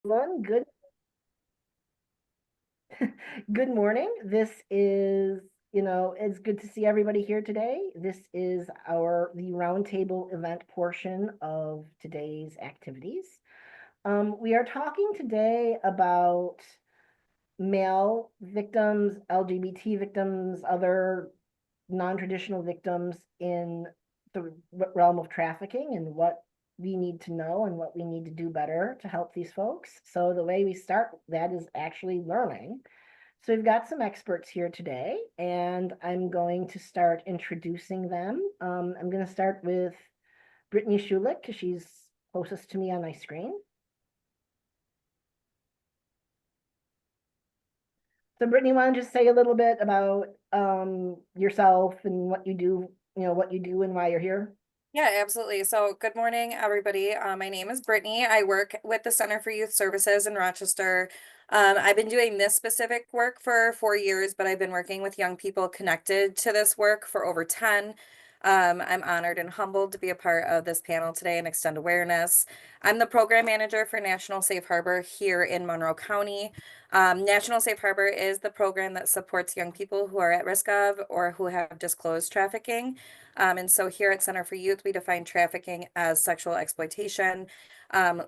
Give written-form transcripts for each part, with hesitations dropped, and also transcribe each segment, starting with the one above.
Everyone, good morning. This is, it's good to see everybody here today. This is the roundtable event portion of today's activities. We are talking today about male victims, LGBT victims, other non-traditional victims in the realm of trafficking and what we need to know and what we need to do better to help these folks. So the way we start that is actually learning. So we've got some experts here today, and I'm going to start introducing them. I'm going to start with Brittany Schulik because she's closest to me on my screen. So Brittany, want to just say a little bit about yourself and what you do, what you do and why you're here? Yeah, absolutely. So, good morning, everybody. My name is Brittany. I work with the Center for Youth Services in Rochester. I've been doing this specific work for 4 years, but I've been working with young people connected to this work for over 10. I'm honored and humbled to be a part of this panel today and extend awareness. I'm the program manager for National Safe Harbor here in Monroe County. National Safe Harbor is the program that supports young people who are at risk of or who have disclosed trafficking. And so here at Center for Youth, we define trafficking as sexual exploitation,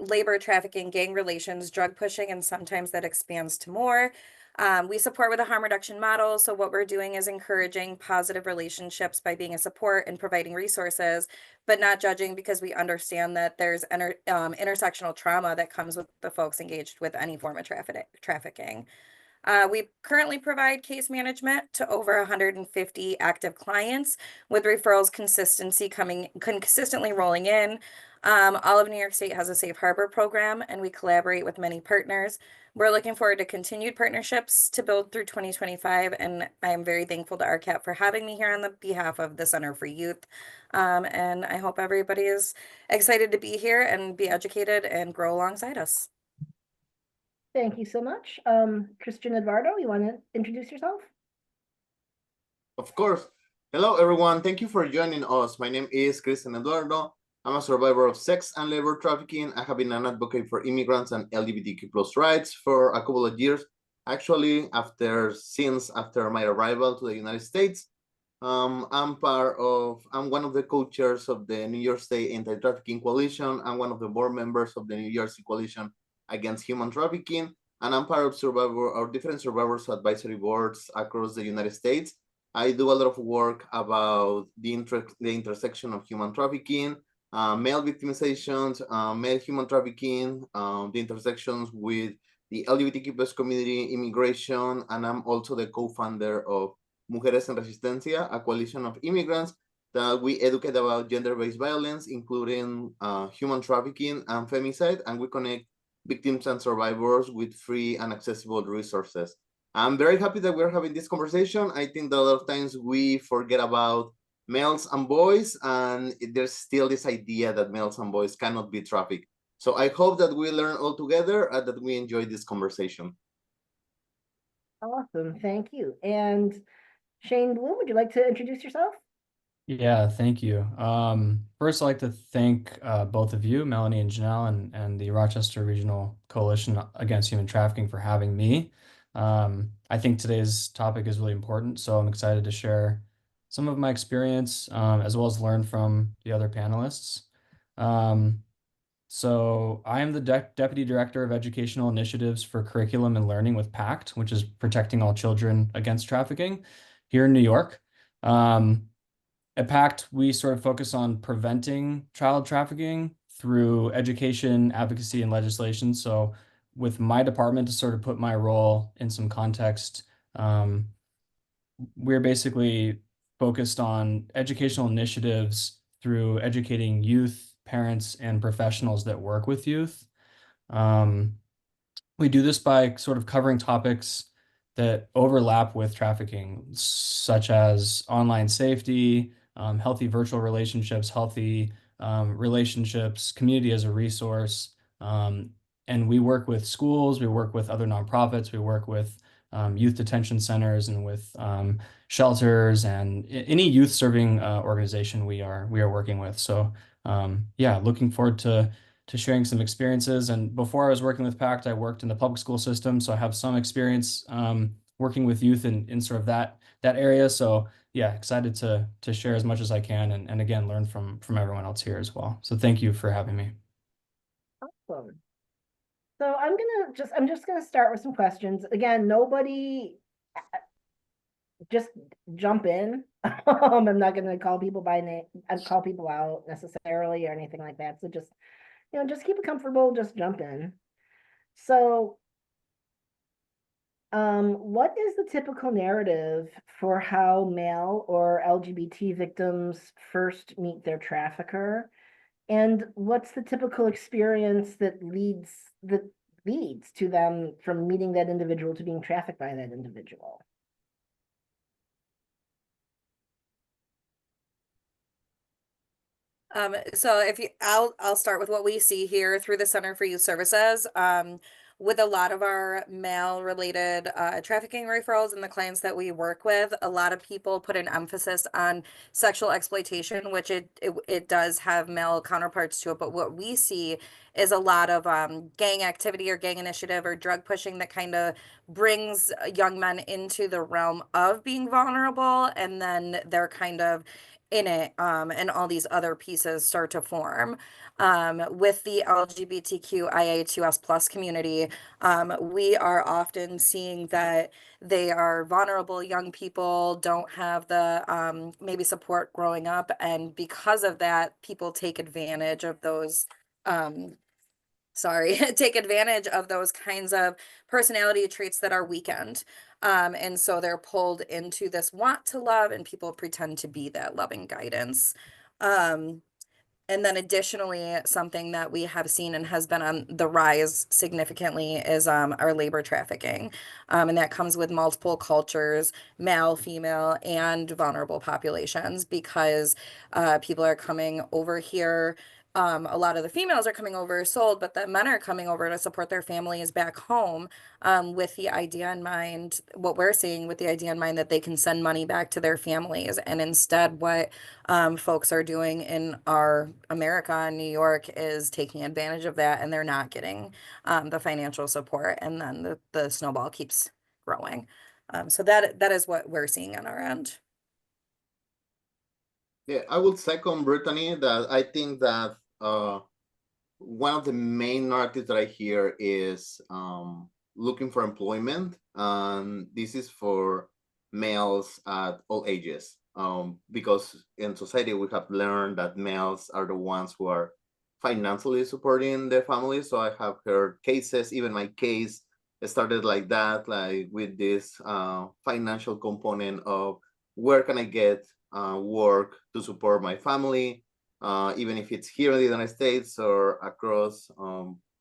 labor trafficking, gang relations, drug pushing, and sometimes that expands to more. We support with a harm reduction model. So what we're doing is encouraging positive relationships by being a support and providing resources, but not judging because we understand that there's intersectional trauma that comes with the folks engaged with any form of trafficking. We currently provide case management to over 150 active clients with referrals consistently rolling in. All of New York State has a safe harbor program, and we collaborate with many partners. We're looking forward to continued partnerships to build through 2025, and I am very thankful to RRCAHT for having me here on the behalf of the Center for Youth. And I hope everybody is excited to be here and be educated and grow alongside us. Thank you so much. Cristian Eduardo, you want to introduce yourself? Of course. Hello, everyone. Thank you for joining us. My name is Cristian Eduardo. I'm a survivor of sex and labor trafficking. I have been an advocate for immigrants and LGBTQ plus rights for a couple of years. Actually, after my arrival to the United States, I'm one of the co-chairs of the New York State Anti-Trafficking Coalition. I'm one of the board members of the New Jersey Coalition Against Human Trafficking, and I'm part of different survivors advisory boards across the United States. I do a lot of work about the intersection of human trafficking, male victimizations, male human trafficking, the intersections with the LGBTQ plus community, immigration, and I'm also the co-founder of Mujeres en Resistencia, a coalition of immigrants that we educate about gender-based violence, including human trafficking and femicide, and we connect victims and survivors with free and accessible resources. I'm very happy that we're having this conversation. I think that a lot of times we forget about males and boys, and there's still this idea that males and boys cannot be trafficked. So I hope that we learn all together and that we enjoy this conversation. Awesome, thank you. And Cheyn Bluhm, would you like to introduce yourself? Yeah, thank you. First, I'd like to thank both of you, Melanie and Janelle, and the Rochester Regional Coalition Against Human Trafficking for having me. I think today's topic is really important, so I'm excited to share some of my experience as well as learn from the other panelists. So I am the Deputy Director of Educational Initiatives for Curriculum and Learning with PACT, which is Protecting All Children Against Trafficking here in New York. At PACT, we sort of focus on preventing child trafficking through education, advocacy, and legislation. So with my department, to sort of put my role in some context, we're basically focused on educational initiatives through educating youth, parents, and professionals that work with youth. We do this by sort of covering topics that overlap with trafficking, such as online safety, healthy virtual relationships, healthy relationships, community as a resource. And we work with schools, we work with other nonprofits, we work with youth detention centers and with shelters and any youth serving organization we are working with. So yeah, looking forward to sharing some experiences. And before I was working with PACT, I worked in the public school system, so I have some experience working with youth in sort of that area. So yeah, excited to share as much as I can, and again learn from everyone else here as well. So thank you for having me. Awesome. So I'm just gonna start with some questions. Again, nobody just jump in. I'm not gonna call people by name, call people out necessarily or anything like that. So just, just keep it comfortable, just jump in. So, what is the typical narrative for how male or LGBT victims first meet their trafficker? And what's the typical experience that leads to them from meeting that individual to being trafficked by that individual? So I'll start with what we see here through the Center for Youth Services. With a lot of our male related trafficking referrals and the clients that we work with, a lot of people put an emphasis on sexual exploitation, which it does have male counterparts to it. But what we see is a lot of gang activity or gang initiative or drug pushing that kind of brings young men into the realm of being vulnerable, and then they're kind of in it, and all these other pieces start to form. With the LGBTQIA2S plus community, we are often seeing that they are vulnerable young people, don't have the maybe support growing up, and because of that, people take advantage of those take advantage of those kinds of personality traits that are weakened. And so they're pulled into this want to love, and people pretend to be that loving guidance. And then additionally, something that we have seen and has been on the rise significantly is our labor trafficking. And that comes with multiple cultures, male, female, and vulnerable populations, because people are coming over here. A lot of the females are coming over sold, but the men are coming over to support their families back home, with the idea in mind, what we're seeing with the idea in mind that they can send money back to their families. And instead, what folks are doing in our America and New York is taking advantage of that, and they're not getting the financial support, and then the snowball keeps growing. So that is what we're seeing on our end. Yeah, I will second Brittany that I think that one of the main narratives that I hear is looking for employment, and this is for males at all ages. Because in society we have learned that males are the ones who are financially supporting their families. So I have heard cases, even my case started like that, like with this financial component of where can I get work to support my family, even if it's here in the United States or across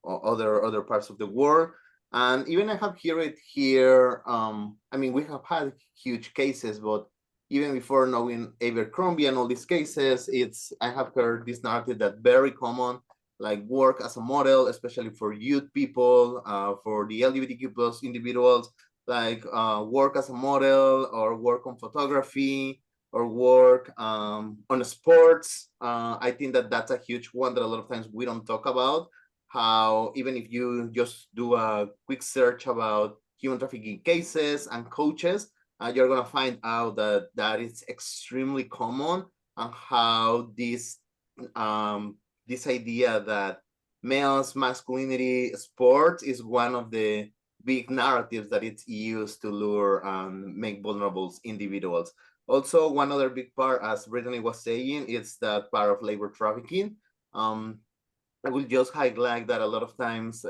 other parts of the world. And even I have heard it here. I mean, we have had huge cases, but even before knowing Abercrombie and all these cases, I have heard this narrative that very common, like work as a model, especially for youth people, for the LGBTQ plus individuals, like work as a model or work on photography or work on sports. I think that that's a huge one that a lot of times we don't talk about. How even if you just do a quick search about human trafficking cases and coaches, you're gonna find out that is extremely common, and how this idea that males masculinity sports is one of the big narratives that it's used to lure and make vulnerable individuals. Also, one other big part, as Brittany was saying, is that part of labor trafficking. I will just highlight that a lot of times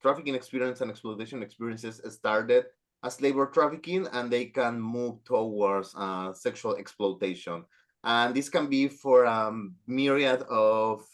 trafficking experience and exploitation experiences started as labor trafficking, and they can move towards sexual exploitation. And this can be for a myriad of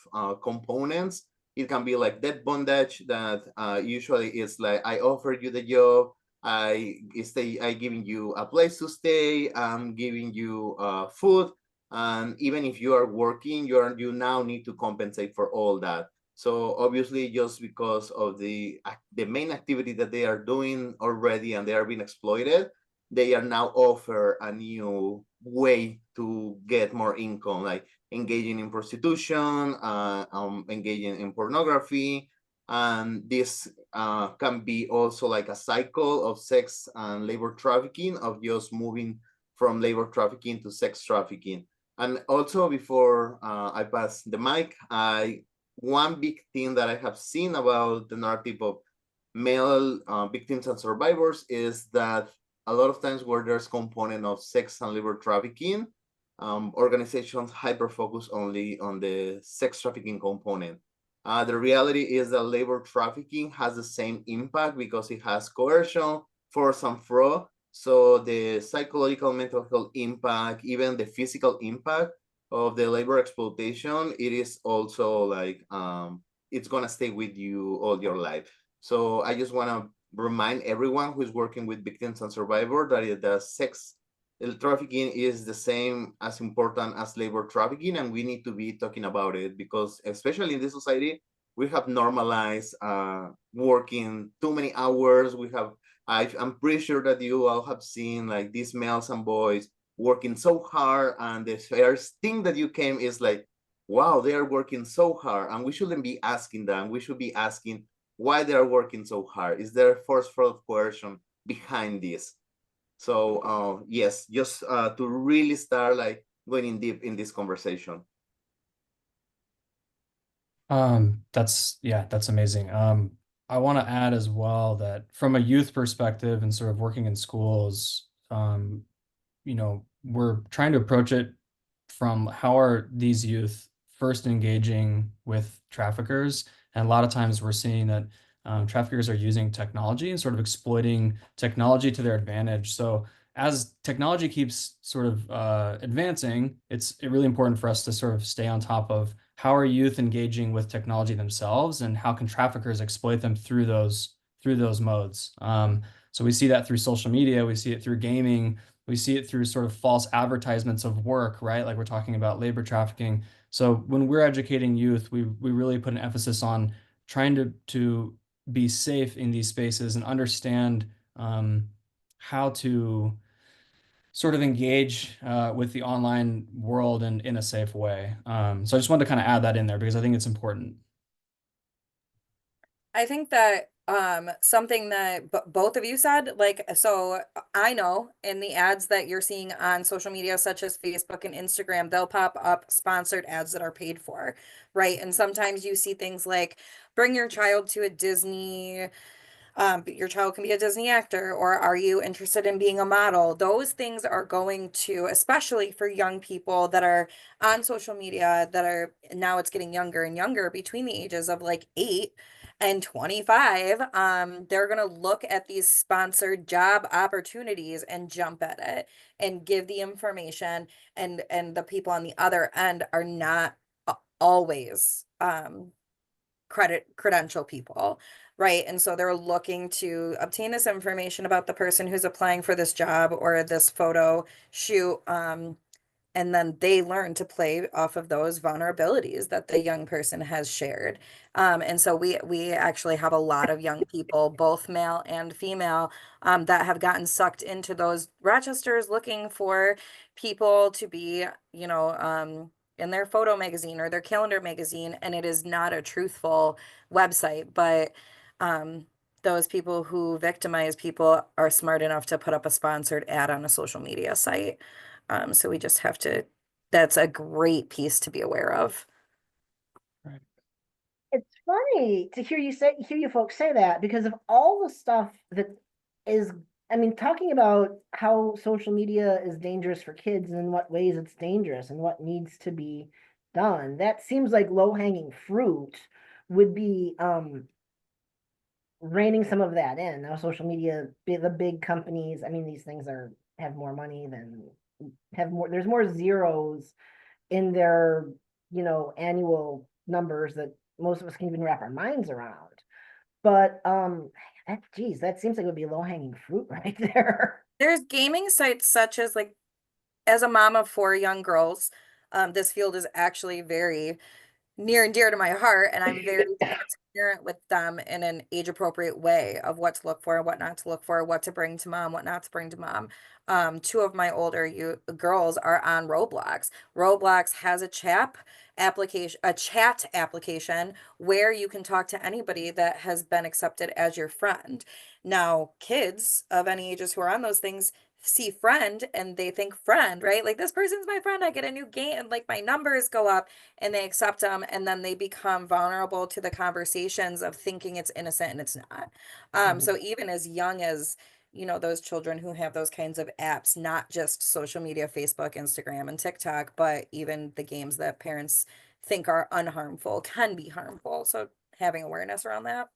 components. It can be like debt bondage that usually is like, I offered you the job, I giving you a place to stay, I'm giving you food, and even if you are working, you now need to compensate for all that. So obviously, just because of the main activity that they are doing already and they are being exploited, they are now offer a new way to get more income. Like engaging in prostitution, engaging in pornography. And this can be also like a cycle of sex and labor trafficking, of just moving from labor trafficking to sex trafficking. And also, before I pass the mic, one big thing that I have seen about the narrative of male victims and survivors is that a lot of times where there's component of sex and labor trafficking, organizations hyper focus only on the sex trafficking component. The reality is that labor trafficking has the same impact because it has coercion, force, and fraud. So the psychological, mental health impact, even the physical impact of the labor exploitation, it is also like it's gonna stay with you all your life. So I just want to remind everyone who is working with victims and survivors that the sex trafficking is the same as important as labor trafficking, and we need to be talking about it because, especially in this society, we have normalized working too many hours. I'm pretty sure that you all have seen like these males and boys working so hard, and the first thing that you came is like, wow, they are working so hard, and we shouldn't be asking them. We should be asking why they are working so hard. Is there forceful coercion behind this? So yes, just to really start like going in deep in this conversation. That's amazing. I want to add as well that from a youth perspective and sort of working in schools, we're trying to approach it from how are these youth first engaging with traffickers. And a lot of times we're seeing that traffickers are using technology and sort of exploiting technology to their advantage. So as technology keeps sort of advancing, it's really important for us to sort of stay on top of how are youth engaging with technology themselves and how can traffickers exploit them through those modes. So we see that through social media, we see it through gaming, we see it through sort of false advertisements of work, right? Like we're talking about labor trafficking. So when we're educating youth, we really put an emphasis on trying to be safe in these spaces and understand how to sort of engage with the online world and in a safe way. So I just wanted to kind of add that in there because I think it's important. I think that something that both of you said, like, so I know in the ads that you're seeing on social media such as Facebook and Instagram, they'll pop up sponsored ads that are paid for, right? And sometimes you see things like bring your child to a Disney, your child can be a Disney actor, or are you interested in being a model? Those things are going to, especially for young people that are on social media, that are now it's getting younger and younger between the ages of like 8 and 25. They're going to look at these sponsored job opportunities and jump at it and give the information, and the people on the other end are not always credential people, right? And so they're looking to obtain this information about the person who's applying for this job or this photo shoot, and then they learn to play off of those vulnerabilities that the young person has shared. And so we actually have a lot of young people, both male and female, that have gotten sucked into those Rochesters looking for people to be, in their photo magazine or their calendar magazine, and it is not a truthful website, but those people who victimize people are smart enough to put up a sponsored ad on a social media site. So we just have to, that's a great piece to be aware of. Right. It's funny to hear you folks say that because of all the stuff that is, I mean, talking about how social media is dangerous for kids and in what ways it's dangerous and what needs to be done. That seems like low-hanging fruit would be reining some of that in. Now, social media, the big companies, I mean, these things have more money there's more zeros in their, annual numbers that most of us can even wrap our minds around. But that seems like it would be low-hanging fruit right there. There's gaming sites such as, like, as a mom of 4 young girls, this field is actually very near and dear to my heart, and I'm very parent with them in an age appropriate way of what to look for, what not to look for, what to bring to mom, what not to bring to mom. Two of my older girls are on Roblox. Roblox has a chat application where you can talk to anybody that has been accepted as your friend. Now, kids of any ages who are on those things see friend and they think friend, right? Like, this person's my friend. I get a new game, and like my numbers go up, and they accept them, and then they become vulnerable to the conversations of thinking it's innocent and it's not. So even as young as, those children who have those kinds of apps, not just social media, Facebook, Instagram, and TikTok, but even the games that parents think are unharmful can be harmful. So having awareness around that.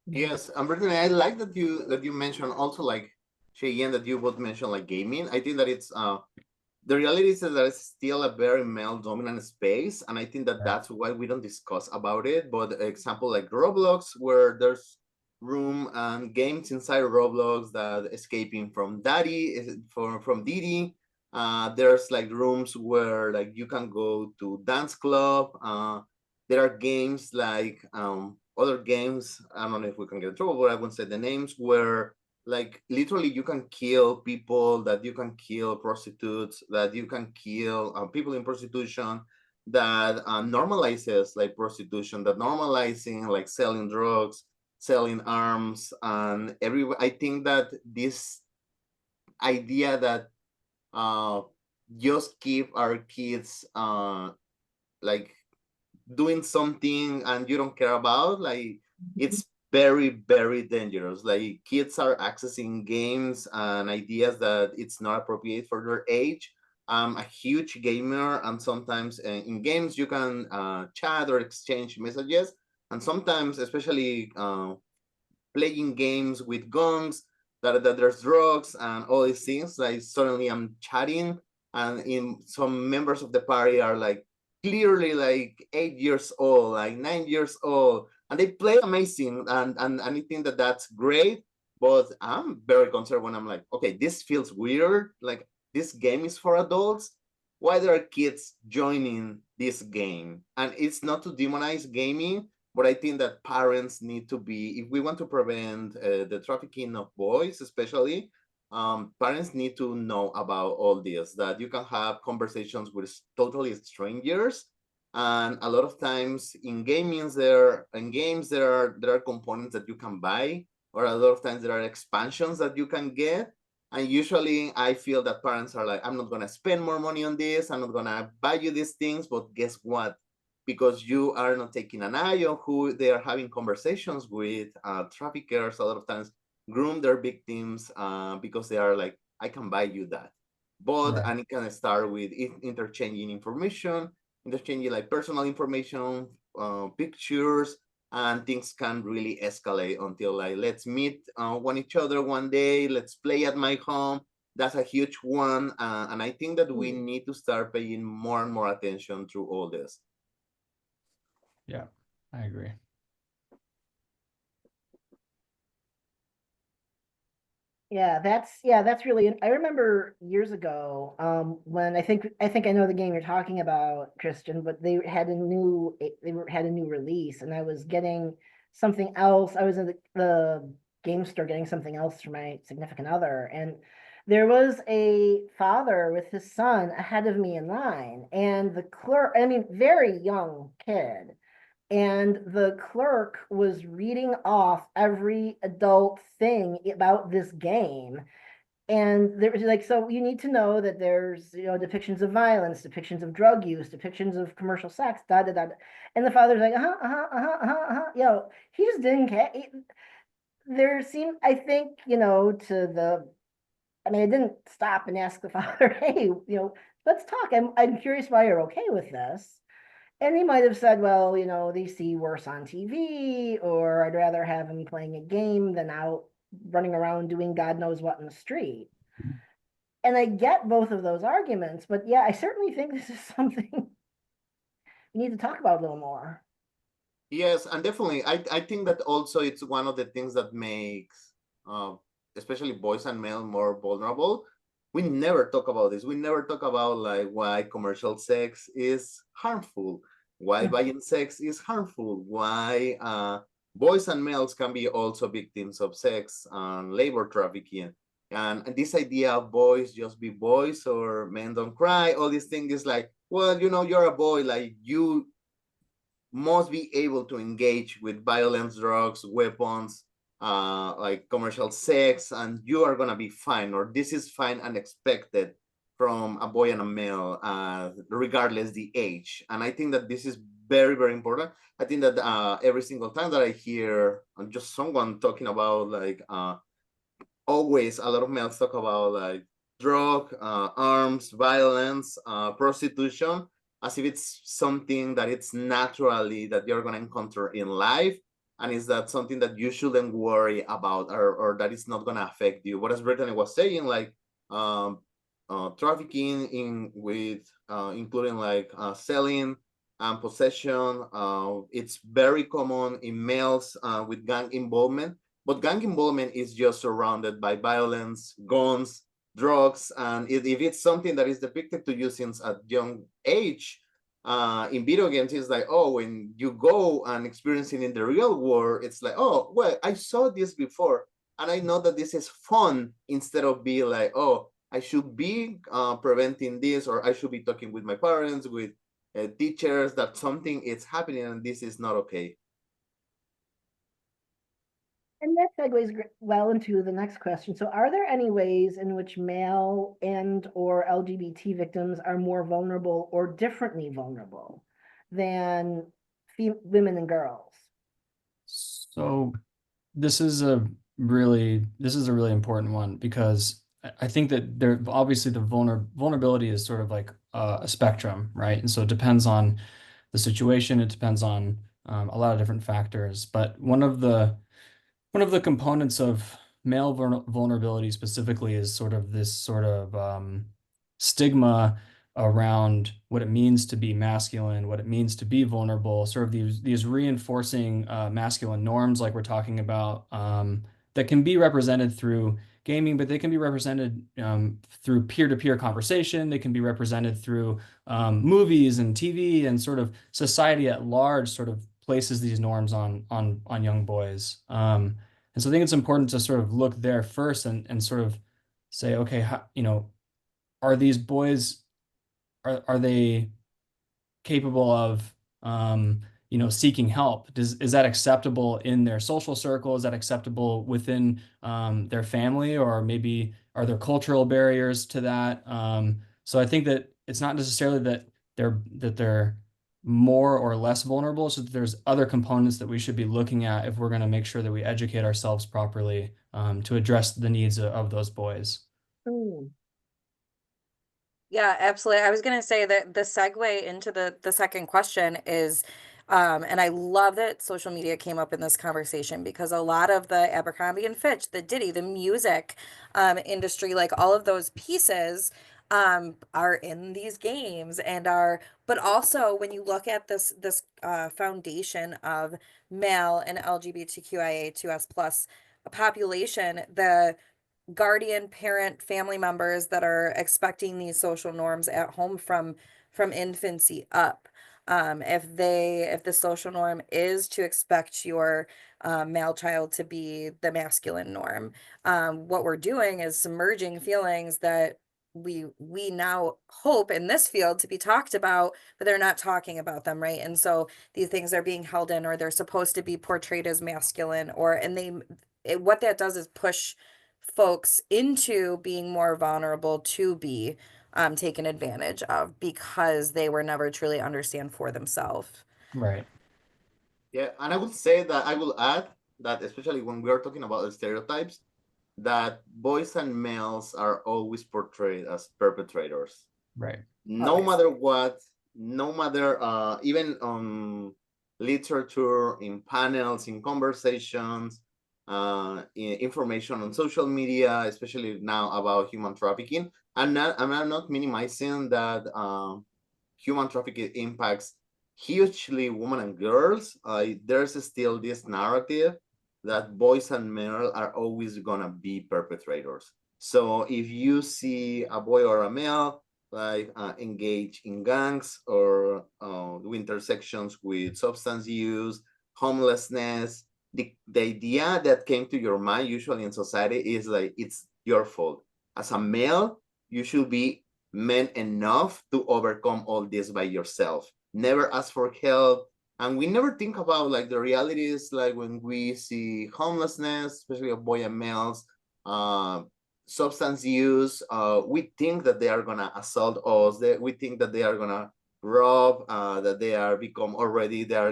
Yes, and Brittany, I like that you mentioned also like Cheyenne, that you both mentioned like gaming. I think that it's the reality is that it's still a very male dominant space, and I think that that's why we don't discuss about it. But example like Roblox, where there's room and games inside of Roblox that escaping from daddy from Didi. There's like rooms where like you can go to dance club. There are games like other games. I don't know if we can get in trouble, but I won't say the names, where like literally you can kill people, that you can kill prostitutes, that you can kill people in prostitution, that normalizes like prostitution, that normalizing like selling drugs, selling arms, and I think that this idea that uh just keep our kids like doing something and you don't care about, like it's very very dangerous. Like kids are accessing games and ideas that it's not appropriate for their age. I'm a huge gamer, and sometimes in games you can chat or exchange messages, and sometimes especially playing games with guns, that there's drugs and all these things. Like suddenly I'm chatting, and in some members of the party are like clearly like 8 years old, like 9 years old, and they play amazing, and I think that that's great. But I'm very concerned when I'm like, okay, this feels weird. Like this game is for adults. Why there are kids joining this game? And it's not to demonize gaming, but I think that parents need to be, if we want to prevent the trafficking of boys, especially, parents need to know about all this, that you can have conversations with totally strangers. And a lot of times in games, there are components that you can buy, or a lot of times there are expansions that you can get. And usually I feel that parents are like, I'm not gonna spend more money on this, I'm not gonna buy you these things, but guess what? Because you are not taking an eye on who they are having conversations with, traffickers a lot of times groom their victims because they are like, I can buy you that. But Right. and it can start with interchanging information, interchanging like personal information, pictures, and things can really escalate until like, let's meet each other one day, let's play at my home. That's a huge one, and I think that we need to start paying more and more attention to all this. Yeah, I agree. Yeah, that's really. I remember years ago, when I think I know the game you're talking about, Christian, but had a new release, and I was getting something else. I was in the game store getting something else for my significant other, and there was a father with his son ahead of me in line, and the clerk, I mean, very young kid, and the clerk was reading off every adult thing about this game. And there was like, so you need to know that there's, depictions of violence, depictions of drug use, depictions of commercial sex, da da da. And the father's like, he just didn't care. There seemed, I think, I mean, I didn't stop and ask the father, hey, let's talk. I'm curious why you're okay with this. And he might have said, well, they see worse on TV, or I'd rather have him playing a game than out running around doing God knows what in the street. And I get both of those arguments, but yeah, I certainly think this is something we need to talk about a little more. Yes, and definitely, I think that also it's one of the things that makes, especially boys and male, more vulnerable. We never talk about this. We never talk about like why commercial sex is harmful, why buying sex is harmful, why boys and males can be also victims of sex and labor trafficking. And this idea of boys just be boys or men don't cry, all these things is like, well, you know, you're a boy, like you must be able to engage with violence, drugs, weapons, like commercial sex, and you are gonna be fine, or this is fine and expected from a boy and a male, regardless the age. And I think that this is very, very important. I think that every single time that I hear just someone talking about like always a lot of males talk about like drug, arms, violence, prostitution, as if it's something that it's naturally that you're going to encounter in life. And is that something that you shouldn't worry about, or that it's not going to affect you? What as Brittany was saying, like trafficking in with including like selling and possession, it's very common in males with gang involvement. But gang involvement is just surrounded by violence, guns, drugs, and if it's something that is depicted to you since a young age, in video games, it's like, oh, when you go and experience it in the real world, it's like, oh, well, I saw this before, and I know that this is fun, instead of being like, oh, I should be preventing this, or I should be talking with my parents, with teachers, that something is happening and this is not okay. And that segues well into the next question. So are there any ways in which male and or LGBT victims are more vulnerable or differently vulnerable than women and girls? So this is a really important one, because I think that there obviously the vulnerability is sort of like a spectrum, right? And so it depends on the situation. It depends on a lot of different factors. But one of the components of male vulnerability specifically is sort of this sort of stigma around what it means to be masculine, what it means to be vulnerable, sort of these reinforcing masculine norms, like we're talking about, that can be represented through gaming, but they can be represented through peer-to-peer conversation. They can be represented through movies and TV, and sort of society at large sort of places these norms on young boys. And so I think it's important to sort of look there first, and sort of say, okay, how, are these boys, are they capable of seeking help? Is that acceptable in their social circle? Is that acceptable within their family? Or maybe are there cultural barriers to that? So I think that it's not necessarily that they're more or less vulnerable, so that there's other components that we should be looking at if we're going to make sure that we educate ourselves properly to address the needs of those boys. Hmm. Yeah, absolutely. I was going to say that the segue into the second question is, and I love that social media came up in this conversation, because a lot of the Abercrombie and Fitch, the Diddy, the music industry, like all of those pieces are in these games, and are, but also when you look at this foundation of male and LGBTQIA2S plus population, the guardian, parent, family members that are expecting these social norms at home from infancy up. If the social norm is to expect your male child to be the masculine norm, what we're doing is submerging feelings that we now hope in this field to be talked about, but they're not talking about them, right? And so these things are being held in, or they're supposed to be portrayed as masculine, what that does is push folks into being more vulnerable to be taken advantage of, because they were never truly understand for themselves. Right. Yeah, and I would say that I will add that, especially when we are talking about the stereotypes, that boys and males are always portrayed as perpetrators. Right. No matter what, no matter even on literature, in panels, in conversations, in information on social media, especially now about human trafficking. I'm not minimizing that human trafficking impacts hugely women and girls. There's still this narrative that boys and men are always gonna be perpetrators. So if you see a boy or a male like engage in gangs, or do intersections with substance use, homelessness, the idea that came to your mind usually in society is like, it's your fault. As a male, you should be man enough to overcome all this by yourself. Never ask for help. And we never think about like the reality is like when we see homelessness, especially of boy and males, substance use, we think that they are gonna assault us, that we think that they are gonna rob, that they are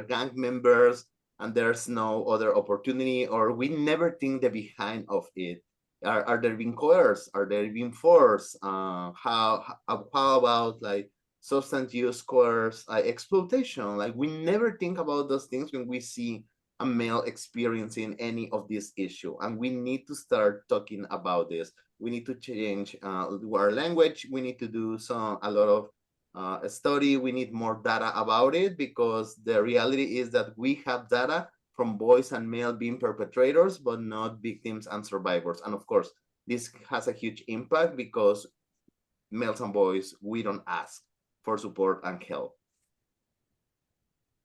gang members, and there's no other opportunity, or we never think the behind of it. Are there being coerced? Are they being forced? How about like substance use, coerce, exploitation? Like we never think about those things when we see a male experiencing any of this issue, and we need to start talking about this. We need to change our language. We need to do a lot of study. We need more data about it, because the reality is that we have data from boys and male being perpetrators, but not victims and survivors. And of course, this has a huge impact because males and boys, we don't ask for support and help.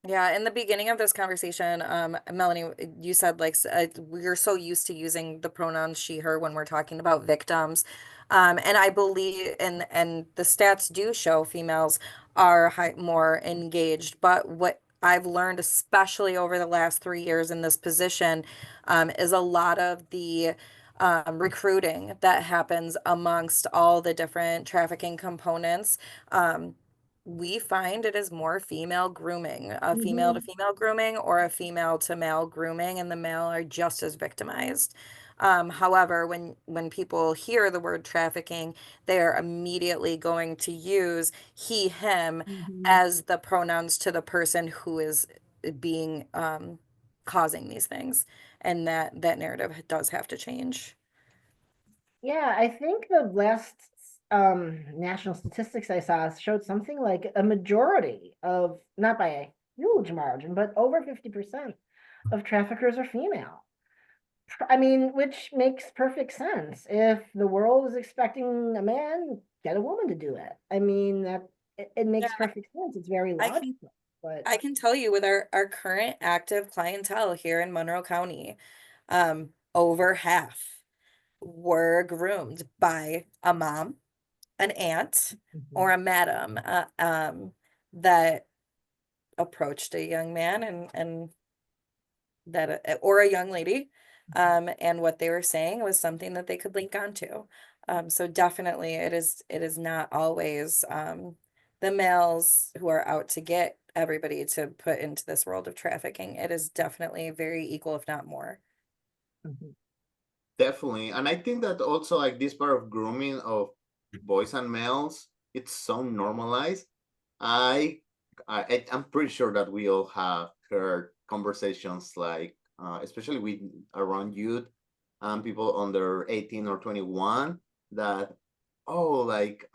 Yeah, in the beginning of this conversation, Melanie, you said like we're so used to using the pronouns she, her when we're talking about victims. And I believe, and the stats do show females are more engaged, but what I've learned, especially over the last 3 years in this position, is a lot of the recruiting that happens amongst all the different trafficking components. We find it is more female grooming, a female to female grooming or a female to male grooming, and the male are just as victimized. However, when people hear the word trafficking, they are immediately going to use he, him as the pronouns to the person who is being causing these things, and that narrative does have to change. Yeah, I think the last national statistics I saw showed something like a majority of, not by a huge margin, but over 50% of traffickers are female. I mean, which makes perfect sense. If the world is expecting a man, get a woman to do it. I mean, it makes Yeah, perfect sense. It's very I can logical. But I can tell you with our current active clientele here in Monroe County, over half were groomed by a mom, an aunt, or a madam, that approached a young man and that or a young lady, and what they were saying was something that they could link onto. So definitely it is not always the males who are out to get everybody to put into this world of trafficking. It is definitely very equal, if not more. Definitely. And I think that also like this part of grooming of boys and males, it's so normalized. I'm pretty sure that we all have heard conversations like, especially with around youth and people under 18 or 21, that, oh, like,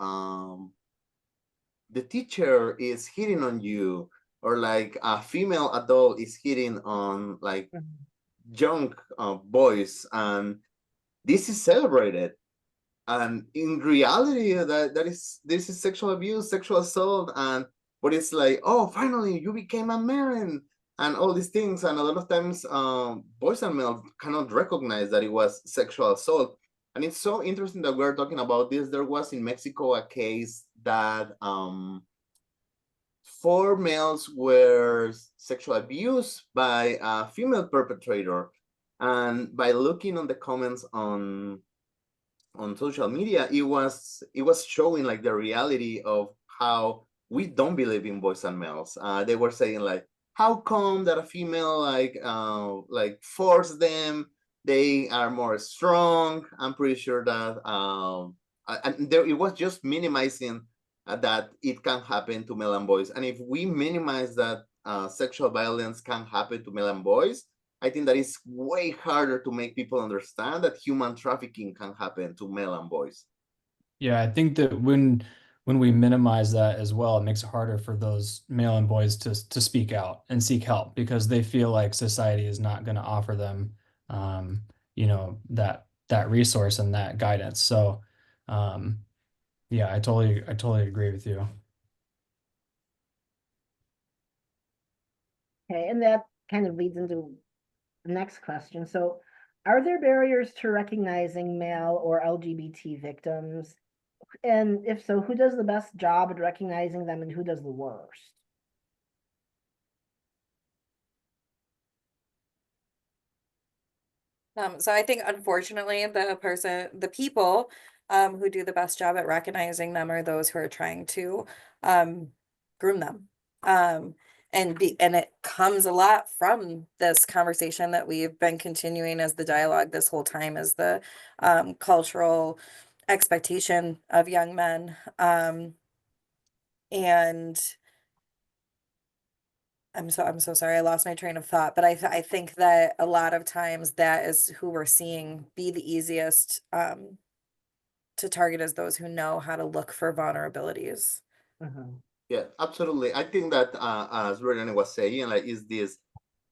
the teacher is hitting on you, or like a female adult is hitting on like young boys, and this is celebrated. And in reality, this is sexual abuse, sexual assault, but it's like, oh, finally you became a man, and all these things. And a lot of times, boys and males cannot recognize that it was sexual assault. And it's so interesting that we're talking about this. There was in Mexico a case that 4 males were sexual abused by a female perpetrator, and by looking on the comments on social media, it was showing like the reality of how we don't believe in boys and males. They were saying like, how come that a female like force them? They are more strong. I'm pretty sure that and there it was just minimizing that it can happen to male and boys. And if we minimize that sexual violence can happen to male and boys, I think that it's way harder to make people understand that human trafficking can happen to male and boys. Yeah, I think that when we minimize that as well, it makes it harder for those male and boys to speak out and seek help, because they feel like society is not going to offer them that resource and that guidance. So yeah, I totally agree with you. Okay, and that kind of leads into next question. So, are there barriers to recognizing male or LGBT victims? And if so, who does the best job at recognizing them and who does the worst? So I think unfortunately the people who do the best job at recognizing them are those who are trying to groom them. And it comes a lot from this conversation that we've been continuing as the dialogue this whole time, is the cultural expectation of young men. And I'm so sorry, I lost my train of thought, but I think that a lot of times that is who we're seeing be the easiest to target, as those who know how to look for vulnerabilities. Yeah, absolutely. I think that as Brittany was saying, like, is this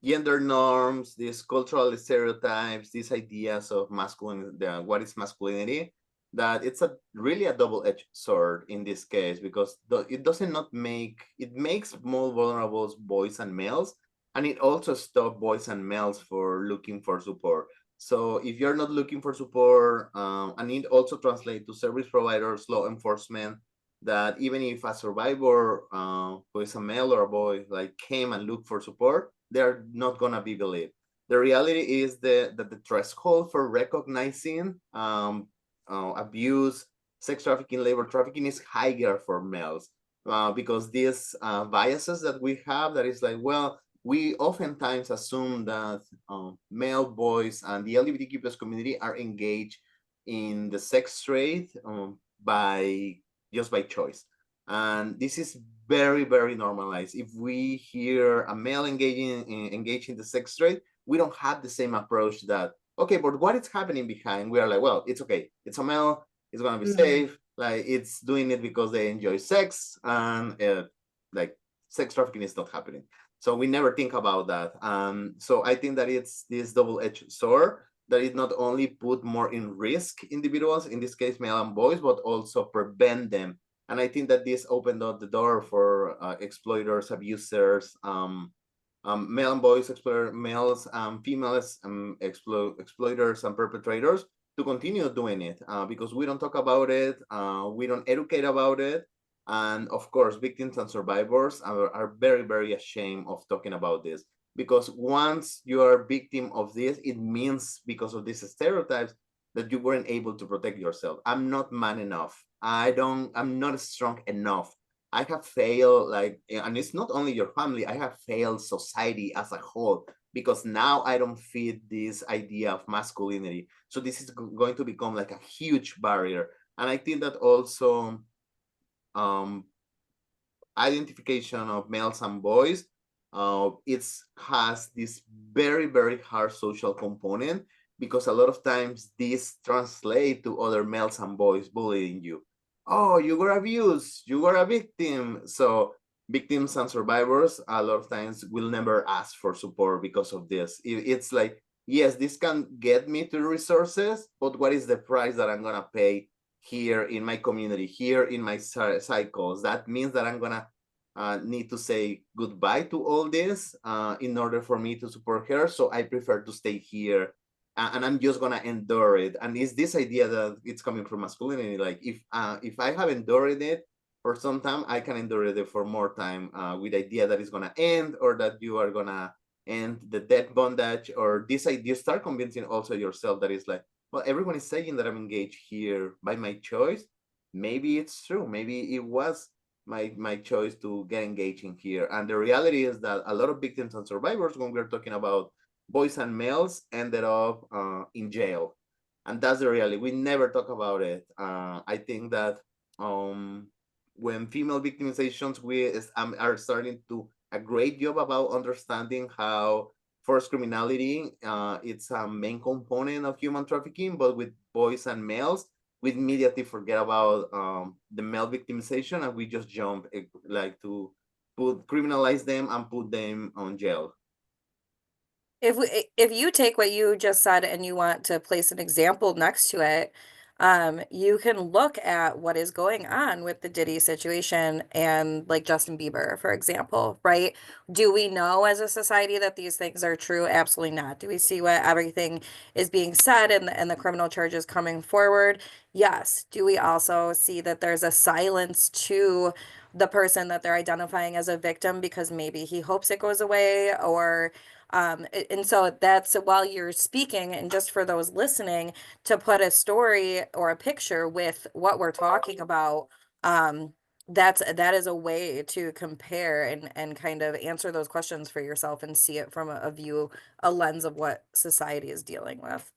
gender norms, these cultural stereotypes, these ideas of masculine, what is masculinity, that it's really a double-edged sword in this case, because it doesn't not make, it makes more vulnerable boys and males, and it also stops boys and males for looking for support. So if you're not looking for support, and it also translates to service providers, law enforcement, that even if a survivor who is a male or a boy like came and looked for support, they're not gonna be believed. The reality is that the threshold for recognizing abuse, sex trafficking, labor trafficking is higher for males, because these biases that we have, that is like, well, we oftentimes assume that male boys and the LGBTQ plus community are engaged in the sex trade by choice. And this is very, very normalized. If we hear a male engaging the sex trade, we don't have the same approach that, okay, but what is happening behind? We are like, well, it's okay. It's a male. It's gonna be safe. Like, it's doing it because they enjoy sex, and like, sex trafficking is not happening. So we never think about that. So I think that it's this double-edged sword, that it not only put more in risk individuals, in this case male and boys, but also prevent them. And I think that this opened up the door for exploiters, abusers, male and boys males, females, exploiters and perpetrators to continue doing it, because we don't talk about it, we don't educate about it. And of course, victims and survivors are very, very ashamed of talking about this, because once you are a victim of this, it means, because of these stereotypes, that you weren't able to protect yourself. I'm not man enough. I'm not strong enough. I have failed, like, and it's not only your family, I have failed society as a whole, because now I don't fit this idea of masculinity. So this is going to become like a huge barrier. And I think that also identification of males and boys, it has this very, very hard social component, because a lot of times this translates to other males and boys bullying you. Oh, you were abused, you were a victim. So victims and survivors a lot of times will never ask for support because of this. It's like, yes, this can get me to resources, but what is the price that I'm gonna pay here in my community, here in my cycles? That means that I'm gonna need to say goodbye to all this in order for me to support her. So I prefer to stay here, and I'm just gonna endure it. And it's this idea that it's coming from masculinity. Like, if I have endured it for some time, I can endure it for more time, with the idea that it's gonna end, or that you are gonna end the death bondage, or this idea. You start convincing also yourself that it's like, well, everyone is saying that I'm engaged here by my choice. Maybe it's true. Maybe it was my choice to get engaged in here. And the reality is that a lot of victims and survivors, when we're talking about boys and males, ended up in jail. And that's the reality. We never talk about it. I think that when female victimizations, we are starting to a great job about understanding how forced criminality, it's a main component of human trafficking, but with boys and males, we immediately forget about the male victimization, and we just jump like to criminalize them and put them on jail. If you take what you just said and you want to place an example next to it, You can look at what is going on with the Diddy situation and like Justin Bieber, for example, right? Do we know as a society that these things are true? Absolutely not. Do we see what everything is being said and the criminal charges coming forward? Yes. Do we also see that there's a silence to the person that they're identifying as a victim because maybe he hopes it goes away or and so that's while you're speaking, and just for those listening, to put a story or a picture with what we're talking about, that is a way to compare and kind of answer those questions for yourself and see it from a view, a lens of what society is dealing with.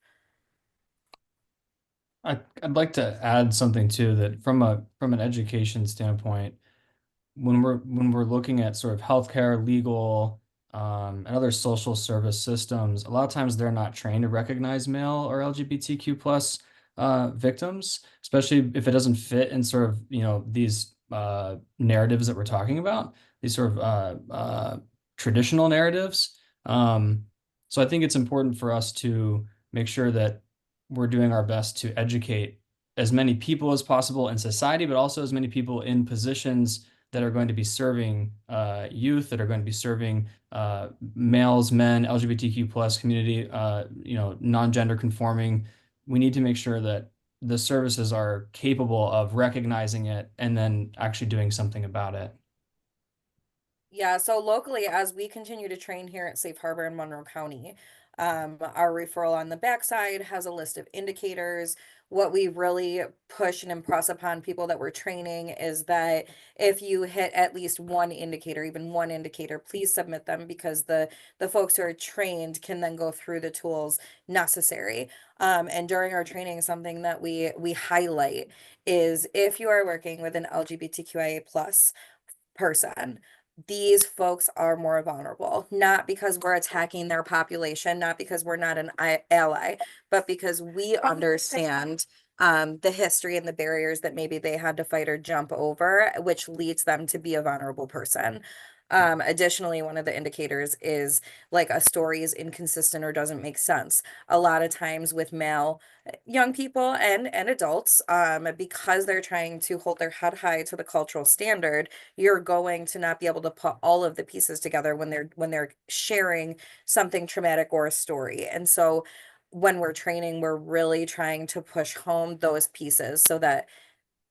I'd like to add something too, that from an education standpoint, when we're looking at sort of healthcare, legal, and other social service systems, a lot of times they're not trained to recognize male or LGBTQ plus victims, especially if it doesn't fit in sort of, these narratives that we're talking about, these sort of traditional narratives. So I think it's important for us to make sure that we're doing our best to educate as many people as possible in society, but also as many people in positions that are going to be serving youth, that are going to be serving males, men, LGBTQ plus community, non-gender conforming. We need to make sure that the services are capable of recognizing it and then actually doing something about it. Yeah, so locally, as we continue to train here at Safe Harbor in Monroe County, our referral on the backside has a list of indicators. What we really push and impress upon people that we're training is that if you hit at least one indicator, even one indicator, please submit them because the folks who are trained can then go through the tools necessary. And during our training, something that we highlight is if you are working with an LGBTQIA plus person, these folks are more vulnerable, not because we're attacking their population, not because we're not an ally, but because we understand the history and the barriers that maybe they had to fight or jump over, which leads them to be a vulnerable person. Additionally, one of the indicators is like a story is inconsistent or doesn't make sense. A lot of times with male young people and adults, because they're trying to hold their head high to the cultural standard, you're going to not be able to put all of the pieces together when they're sharing something traumatic or a story. And so when we're training, we're really trying to push home those pieces so that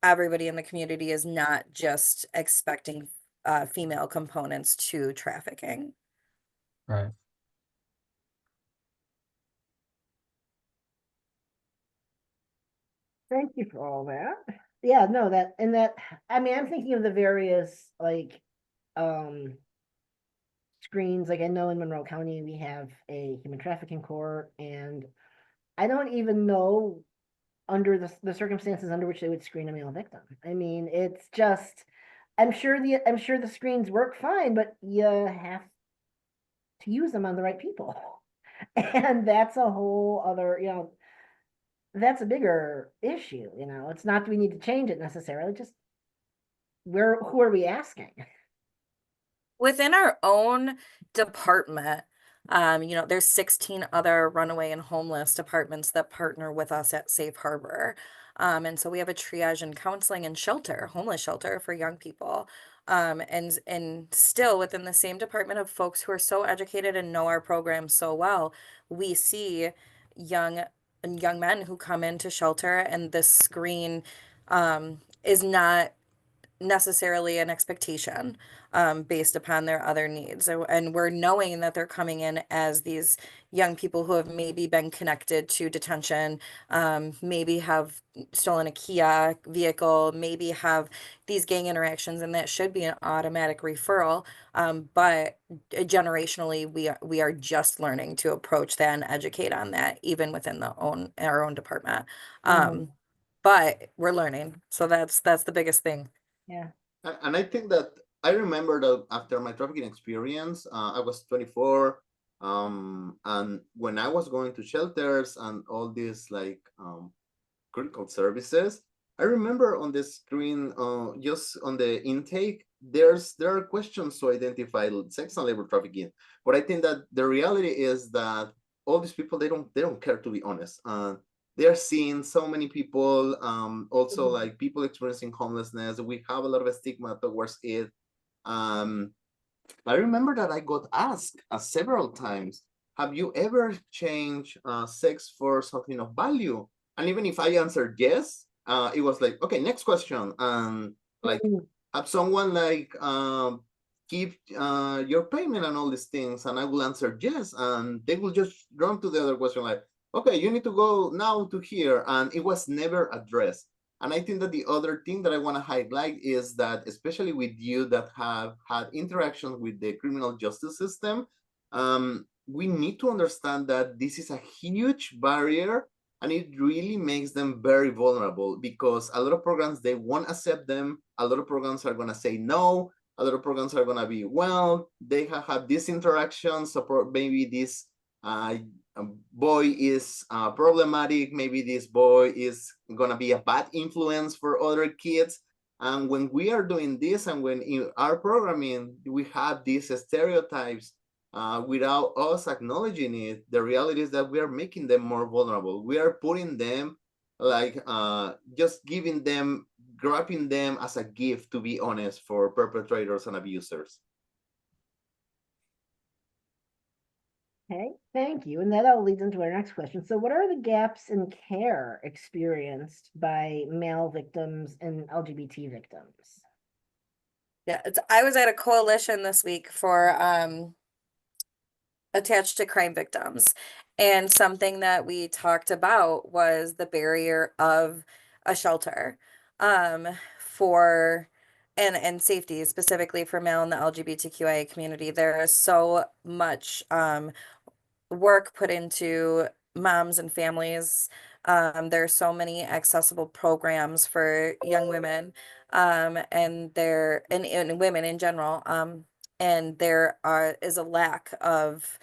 everybody in the community is not just expecting female components to trafficking. Right. Thank you for all that. Yeah, no, I mean, I'm thinking of the various um screens. Like I know in Monroe County we have a human trafficking court, and I don't even know under the circumstances under which they would screen a male victim. I mean, it's just I'm sure the screens work fine, but you have to use them on the right people. And that's a whole other, that's a bigger issue, It's not that we need to change it necessarily, just who are we asking? Within our own department, there's 16 other runaway and homeless departments that partner with us at Safe Harbor. And so we have a triage and counseling and shelter, homeless shelter for young people. And still within the same department of folks who are so educated and know our program so well, we see young men who come into shelter, and the screen is not necessarily an expectation based upon their other needs. And we're knowing that they're coming in as these young people who have maybe been connected to detention, maybe have stolen a Kia vehicle, maybe have these gang interactions, and that should be an automatic referral. But generationally, we are just learning to approach that and educate on that, even within our own department. But we're learning. So that's the biggest thing. Yeah. And I think that I remember that after my trafficking experience, I was 24. And when I was going to shelters and all these critical services, I remember on the screen, just on the intake, there are questions to identify sex and labor trafficking. But I think that the reality is that all these people, they don't care, to be honest. they're seeing so many people, also Mhm. like people experiencing homelessness. We have a lot of stigma towards it. I remember that I got asked several times, have you ever changed sex for something of value? And even if I answered yes, it was like, okay, next question. Like, Mhm. have someone like keep your payment and all these things? And I will answer yes. And they will just run to the other question like, okay, you need to go now to here. And it was never addressed. And I think that the other thing that I want to highlight is that, especially with you that have had interactions with the criminal justice system, we need to understand that this is a huge barrier and it really makes them very vulnerable because a lot of programs, they won't accept them. A lot of programs are going to say no. A lot of programs are going to be, well, they have had this interaction, so maybe this uh, boy is problematic, maybe this boy is gonna be a bad influence for other kids. And when we are doing this and when in our programming we have these stereotypes without us acknowledging it, the reality is that we are making them more vulnerable. We are putting them like just giving them, grabbing them as a gift, to be honest, for perpetrators and abusers. Okay, thank you. And that all leads into our next question. So, what are the gaps in care experienced by male victims and LGBT victims? Yeah, I was at a coalition this week for attached to crime victims. And something that we talked about was the barrier of a shelter for and safety specifically for male in the LGBTQIA community. There is so much work put into moms and families. There are so many accessible programs for young women, and women in general. And is a lack of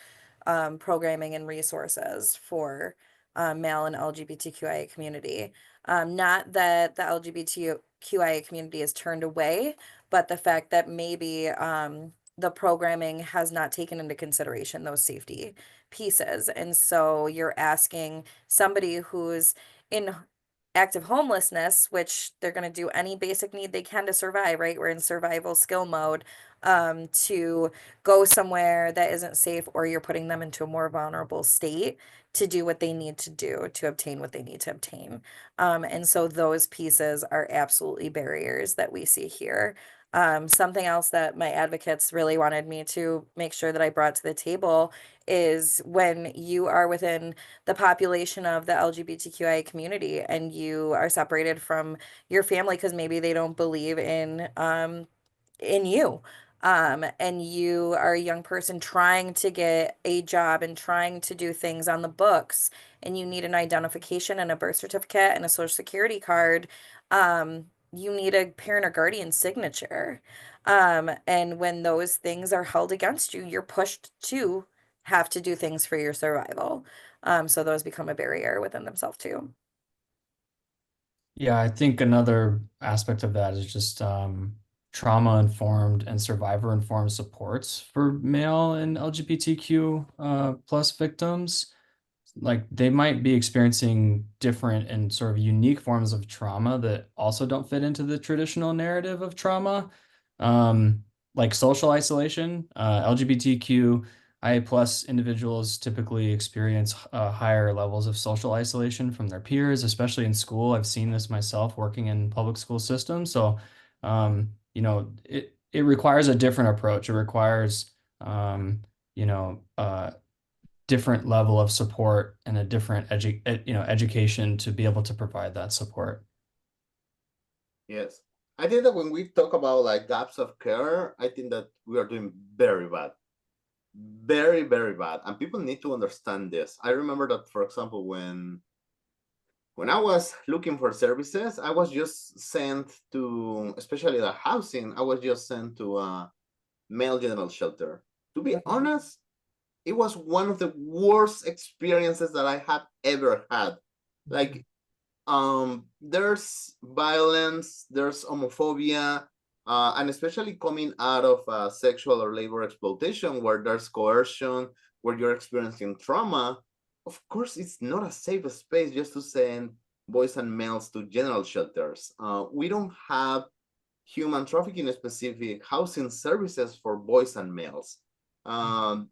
programming and resources for male and LGBTQIA community. Not that the LGBTQIA community is turned away, but the fact that maybe the programming has not taken into consideration those safety pieces. And so you're asking somebody who's in active homelessness, which they're going to do any basic need they can to survive, right? We're in survival skill mode, to go somewhere that isn't safe, or you're putting them into a more vulnerable state to do what they need to do to obtain what they need to obtain. And so those pieces are absolutely barriers that we see here. Something else that my advocates really wanted me to make sure that I brought to the table is when you are within the population of the LGBTQI community and you are separated from your family because maybe they don't believe in you. And you are a young person trying to get a job and trying to do things on the books, and you need an identification and a birth certificate and a social security card. You need a parent or guardian signature. And when those things are held against you, you're pushed to have to do things for your survival. So those become a barrier within themselves too. Yeah, I think another aspect of that is just trauma-informed and survivor-informed supports for male and LGBTQ plus victims. Like they might be experiencing different and sort of unique forms of trauma that also don't fit into the traditional narrative of trauma. Like social isolation, LGBTQIA plus individuals typically experience higher levels of social isolation from their peers, especially in school. I've seen this myself working in public school systems. So, it requires a different approach. It requires, you know, different level of support and a different education to be able to provide that support. Yes. I think that when we talk about like gaps of care, I think that we are doing very bad. Very, very bad. And people need to understand this. I remember that, for example, when I was looking for services, I was just sent to, especially the housing, I was just sent to a male general shelter. To be honest, it was one of the worst experiences that I had ever had. Like, there's violence, there's homophobia, and especially coming out of sexual or labor exploitation, where there's coercion, where you're experiencing trauma. of course, it's not a safe space just to send boys and males to general shelters. We don't have human trafficking specific housing services for boys and males.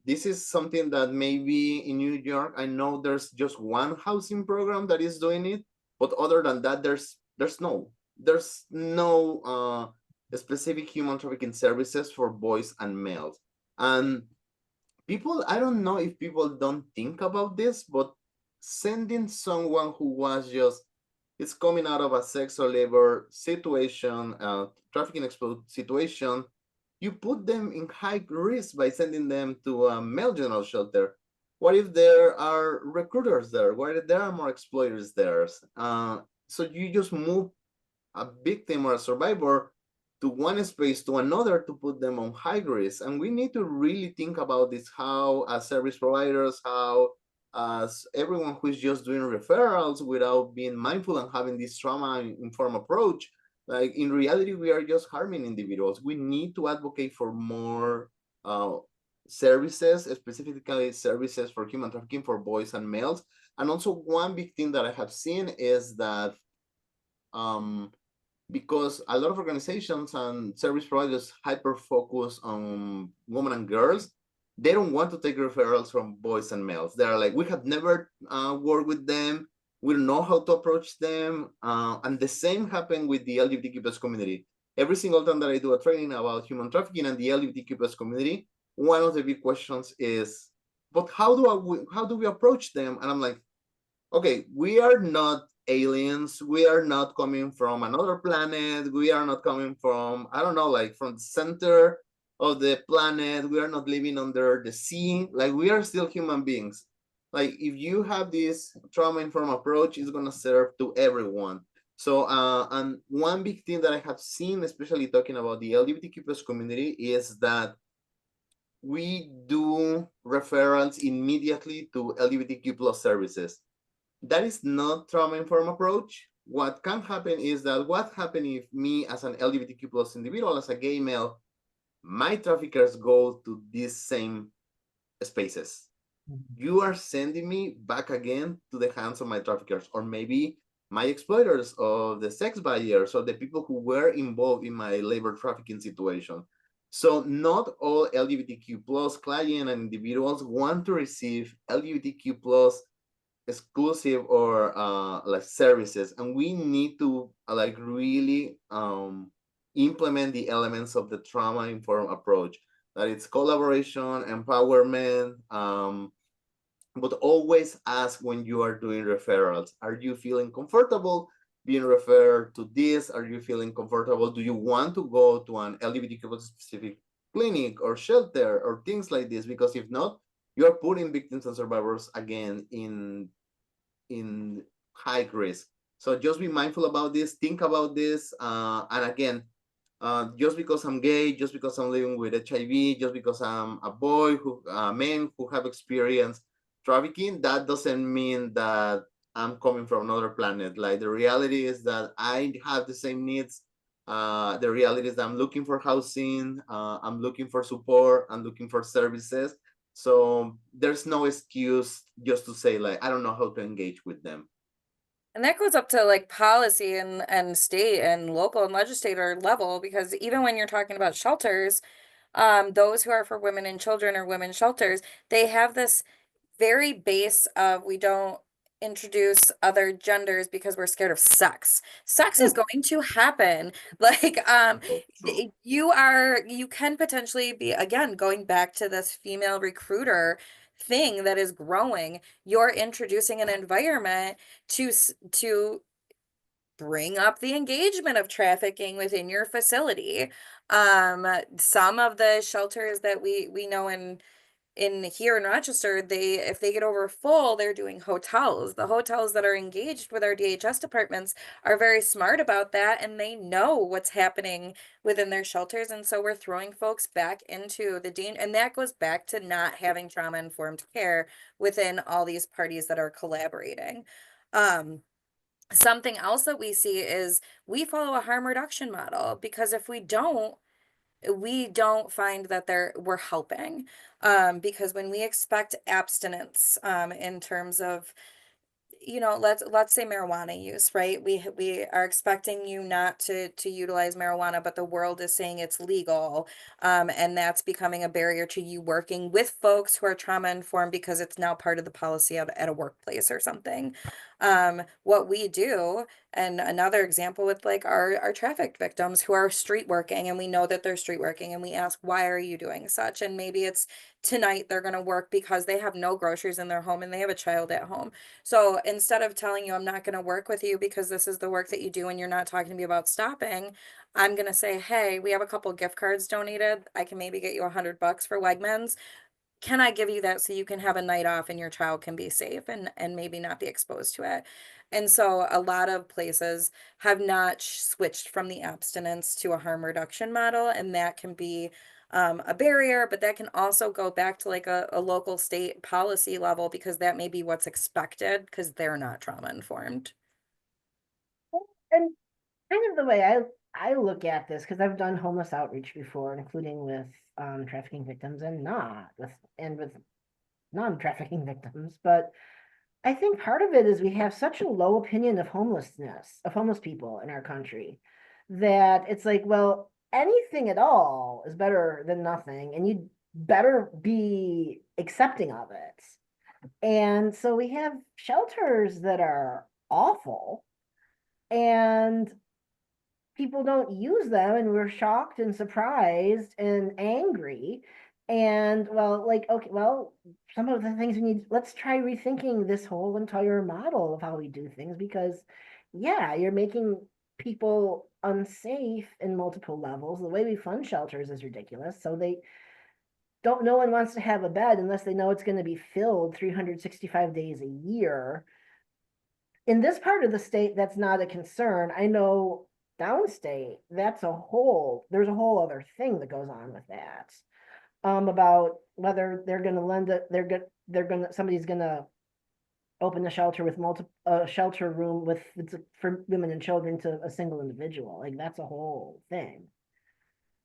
This is something that maybe in New York, I know there's just one housing program that is doing it, but other than that, there's no specific human trafficking services for boys and males. And people, I don't know if people don't think about this, but sending someone who was just is coming out of a sex or labor situation, trafficking exploit situation, you put them in high risk by sending them to a male general shelter. What if there are recruiters there? What if there are more exploiters there? So you just move a victim or a survivor to one space to another to put them on high risk. And we need to really think about this, how as service providers, how as everyone who is just doing referrals without being mindful and having this trauma-informed approach, like in reality, we are just harming individuals. We need to advocate for more services, specifically services for human trafficking for boys and males. And also one big thing that I have seen is that because a lot of organizations and service providers hyper focus on women and girls, they don't want to take referrals from boys and males. They're like, we have never worked with them. We don't know how to approach them. And the same happened with the LGBTQ plus community. Every single time that I do a training about human trafficking and the LGBTQ plus community, one of the big questions is, but how do we approach them? And I'm like, okay, we are not aliens. We are not coming from another planet. We are not coming from, I don't know, like from the center of the planet. We are not living under the sea. Like we are still human beings. Like if you have this trauma-informed approach, it's gonna serve to everyone. So, and one big thing that I have seen, especially talking about the LGBTQ plus community, is that we do referrals immediately to LGBTQ plus services. That is not trauma-informed approach. What can happen is that what happens if me as an LGBTQ plus individual, as a gay male, my traffickers go to these same spaces. You are sending me back again to the hands of my traffickers, or maybe my exploiters or the sex buyers or the people who were involved in my labor trafficking situation. So not all LGBTQ plus clients and individuals want to receive LGBTQ plus exclusive or like services, and we need to like really implement the elements of the trauma informed approach, that it's collaboration, empowerment, but always ask when you are doing referrals, are you feeling comfortable being referred to this? Are you feeling comfortable? Do you want to go to an LGBTQ specific clinic or shelter or things like this? Because if not, you're putting victims and survivors again in high risk. So just be mindful about this, think about this, and again, just because I'm gay, just because I'm living with HIV, just because I'm a boy who men who have experienced trafficking, that doesn't mean that I'm coming from another planet. Like the reality is that I have the same needs. The reality is that I'm looking for housing, I'm looking for support, I'm looking for services. So there's no excuse just to say like, I don't know how to engage with them. And that goes up to like policy and state and local and legislator level, because even when you're talking about shelters, those who are for women and children or women's shelters, they have this very base of we don't introduce other genders because we're scared of sex. Sex is going to happen. Like you can potentially be, again, going back to this female recruiter thing that is growing. You're introducing an environment to bring up the engagement of trafficking within your facility. Some of the shelters that we know in here in Rochester, if they get over full, they're doing hotels. The hotels that are engaged with our DHS departments are very smart about that, and they know what's happening within their shelters. And so we're throwing folks back into the danger, and that goes back to not having trauma-informed care within all these parties that are collaborating. Something else that we see is we follow a harm reduction model, because if we don't, we don't find that we're helping. Because when we expect abstinence, in terms of, let's say marijuana use, right? We are expecting you not to utilize marijuana, but the world is saying it's legal, and that's becoming a barrier to you working with folks who are trauma informed because it's now part of the policy at a workplace or something. What we do, and another example with like our trafficked victims who are street working, and we know that they're street working, and we ask, why are you doing such? And maybe it's tonight they're going to work because they have no groceries in their home and they have a child at home. So instead of telling you, I'm not going to work with you because this is the work that you do and you're not talking to me about stopping, I'm going to say, hey, we have a couple gift cards donated. I can maybe get you $100 for Wegmans. Can I give you that so you can have a night off and your child can be safe and maybe not be exposed to it? And so a lot of places have not switched from the abstinence to a harm reduction model, and that can be a barrier, but that can also go back to like a local state policy level because that may be what's expected because they're not trauma informed. And kind of the way I look at this, because I've done homeless outreach before, including with trafficking victims and not with non-trafficking victims, but I think part of it is we have such a low opinion of homelessness, of homeless people in our country, that it's like, well, anything at all is better than nothing, and you better be accepting of it. And so we have shelters that are awful, and people don't use them, and we're shocked and surprised and angry. And well, like, okay, well, some of the things we need, let's try rethinking this whole entire model of how we do things, because yeah, you're making people unsafe in multiple levels. The way we fund shelters is ridiculous. So no one wants to have a bed unless they know it's going to be filled 365 days a year. In this part of the state, that's not a concern. I know downstate, there's a whole other thing that goes on with that. About whether they're going to lend it, somebody's going to open a shelter with shelter room for women and children to a single individual. Like, that's a whole thing.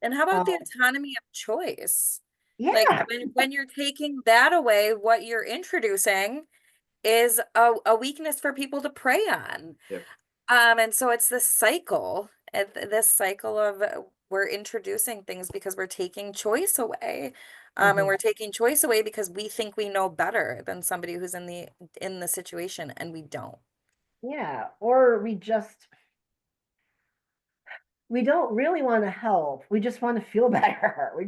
And how about the autonomy of choice? Yeah. Like when you're taking that away, what you're introducing is a weakness for people to prey on. Yep. And so it's this cycle, of we're introducing things because we're taking choice away. And we're taking choice away because we think we know better than somebody who's in the situation, and we don't. Yeah, or we don't really want to help. We just want to feel better. We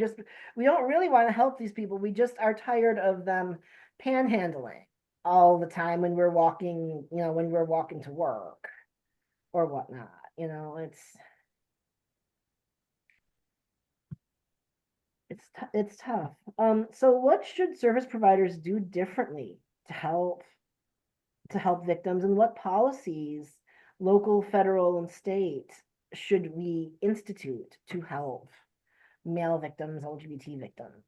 don't really want to help these people. We just are tired of them panhandling all the time when we're walking, when we're walking to work or whatnot. It's tough. So what should service providers do differently to help victims, and what policies, local, federal, and state, should we institute to help male victims, LGBT victims?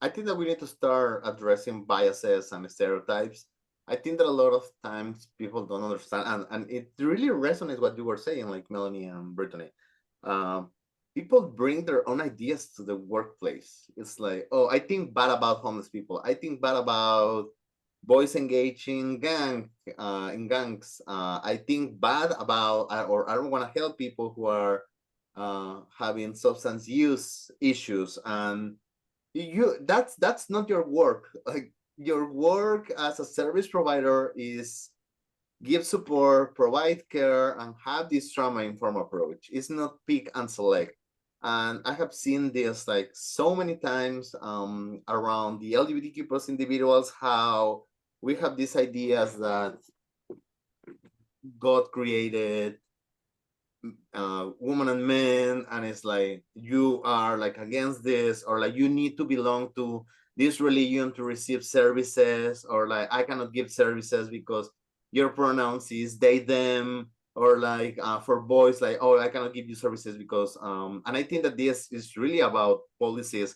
I think that we need to start addressing biases and stereotypes. I think that a lot of times people don't understand, and it really resonates what you were saying, like Melanie and Brittany. People bring their own ideas to the workplace. It's like, oh, I think bad about homeless people. I think bad about boys engaging in gangs. I think bad about, or I don't want to help people who are having substance use issues. And that's not your work. Like, your work as a service provider is give support, provide care, and have this trauma-informed approach. It's not pick and select. And I have seen this like so many times around the LGBTQ plus individuals, how we have these ideas that God created woman and men, and it's like you are like against this, or like you need to belong to this religion to receive services, or like I cannot give services because your pronouns is they them, or like for boys, like, oh, I cannot give you services because and I think that this is really about policies,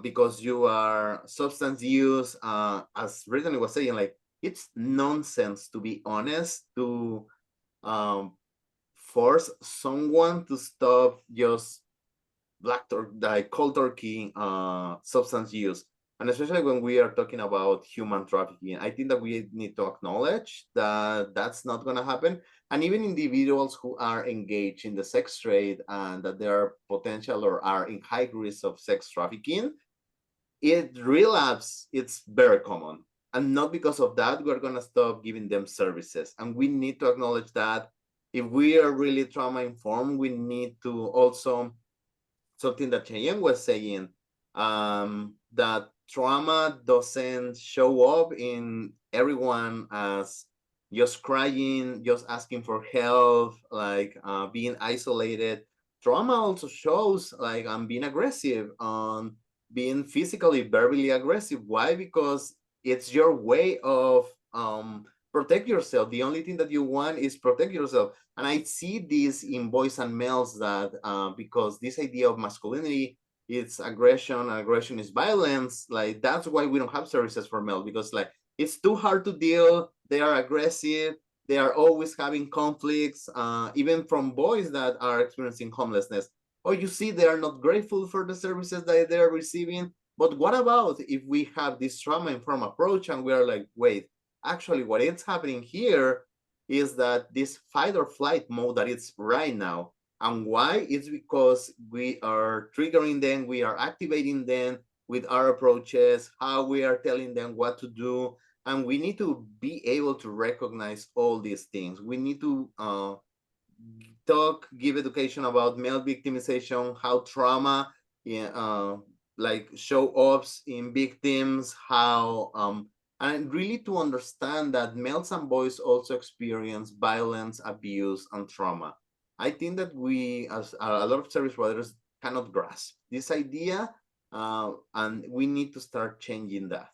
because you are substance use, as Brittany was saying, like it's nonsense, to be honest, to force someone to stop just like cold turkey substance use. And especially when we are talking about human trafficking, I think that we need to acknowledge that that's not going to happen. And even individuals who are engaged in the sex trade and that they are potential or are in high risk of sex trafficking, relapse, it's very common. And not because of that, we're going to stop giving them services. And we need to acknowledge that if we are really trauma informed, we need to also, something that Cheyn was saying, that trauma doesn't show up in everyone as just crying, just asking for help, like being isolated. Trauma also shows like being aggressive, being physically, verbally aggressive. Why? Because it's your way of protect yourself. The only thing that you want is protect yourself. And I see this in boys and males that because this idea of masculinity, it's aggression, aggression is violence. Like that's why we don't have services for male, because like it's too hard to deal. They are aggressive. They are always having conflicts, even from boys that are experiencing homelessness. Or you see, they are not grateful for the services that they are receiving. But what about if we have this trauma-informed approach and we are like, wait, actually what is happening here is that this fight or flight mode that it's right now. And why? It's because we are triggering them, we are activating them with our approaches, how we are telling them what to do. And we need to be able to recognize all these things. We need to give education about male victimization, how trauma like show ups in victims, how and really to understand that males and boys also experience violence, abuse, and trauma. I think that we, as a lot of service providers, cannot grasp this idea, and we need to start changing that.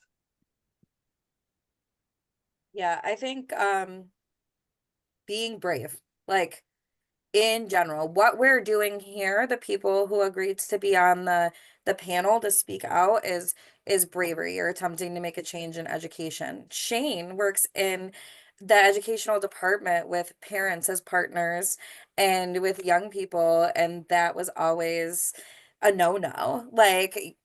Yeah, I think being brave, like in general, what we're doing here, the people who agreed to be on the panel to speak out is bravery. You're attempting to make a change in education. Cheyn works in the educational department with parents as partners and with young people, and that was always a no-no. Like,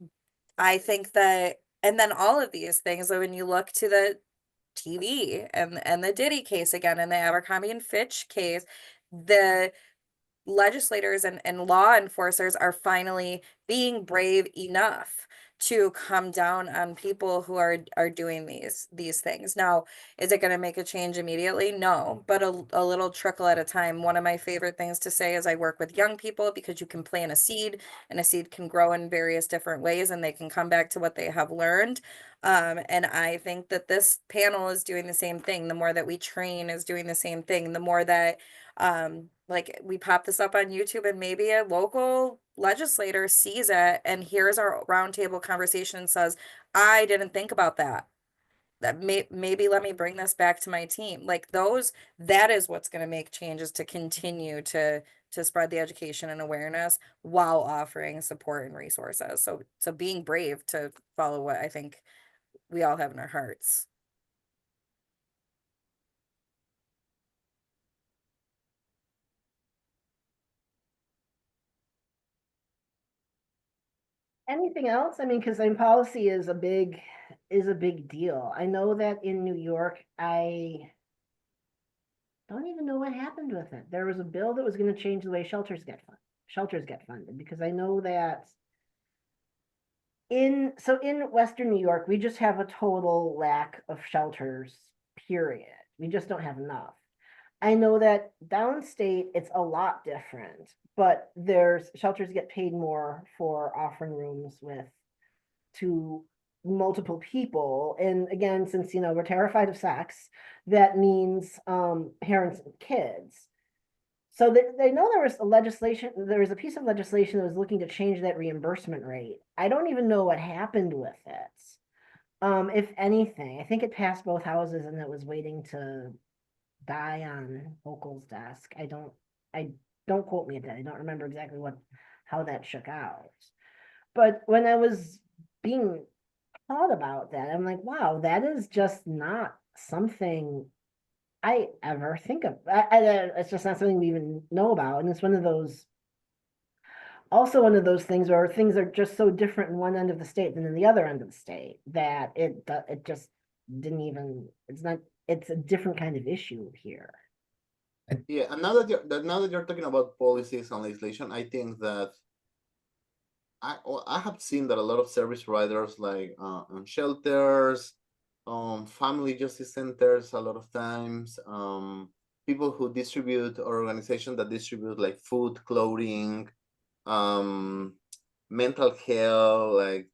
I think that, and then all of these things, so when you look to the TV and the Diddy case again, and the Abercrombie and Fitch case, the legislators and law enforcers are finally being brave enough to come down on people who are doing these things. Now, is it going to make a change immediately? No, but a little trickle at a time. One of my favorite things to say is I work with young people because you can plant a seed and a seed can grow in various different ways and they can come back to what they have learned. And I think that this panel is doing the same thing. The more that we train is doing the same thing. The more that like we pop this up on YouTube and maybe a local legislator sees it and hears our roundtable conversation and says, I didn't think about that. That maybe let me bring this back to my team. Like that is what's going to make changes to continue to spread the education and awareness while offering support and resources. So being brave to follow what I think we all have in our hearts. Anything else? I mean, because policy is a big deal. I know that in New York, I don't even know what happened with it. There was a bill that was going to change the way shelters get funded, because I know that in Western New York, we just have a total lack of shelters, period. We just don't have enough. I know that downstate it's a lot different, but shelters get paid more for offering rooms to multiple people. And again, since we're terrified of sex, that means parents and kids. So they know there was a piece of legislation that was looking to change that reimbursement rate. I don't even know what happened with it. If anything, I think it passed both houses and it was waiting to die on Hochul's desk. I don't quote me at that. I don't remember exactly how that shook out. But when I was being taught about that, I'm like, wow, that is just not something I ever think of. It's just not something we even know about, and it's also one of those things where things are just so different in one end of the state than in the other end of the state that it just didn't even. It's not. It's a different kind of issue here. Yeah, and now that you're talking about policies and legislation, I think that I have seen that a lot of service providers, like on shelters, family justice centers, a lot of times, people who distribute, or organizations that distribute like food, clothing, um, mental health, like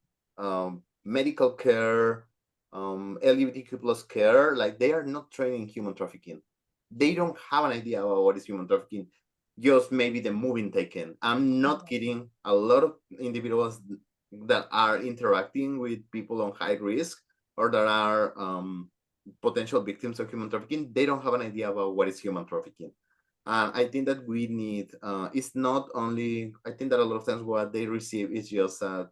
medical care, LGBTQ plus care, like they are not training human trafficking. They don't have an idea about what is human trafficking, just maybe the moving taken. I'm not kidding. A lot of individuals that are interacting with people on high risk, or that are potential victims of human trafficking, they don't have an idea about what is human trafficking. And I think that we need, it's not only, I think that a lot of times what they receive is just a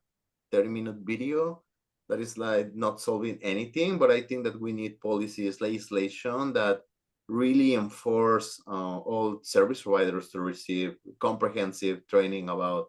30-minute video that is like not solving anything. But I think that we need policies, legislation that really enforce all service providers to receive comprehensive training about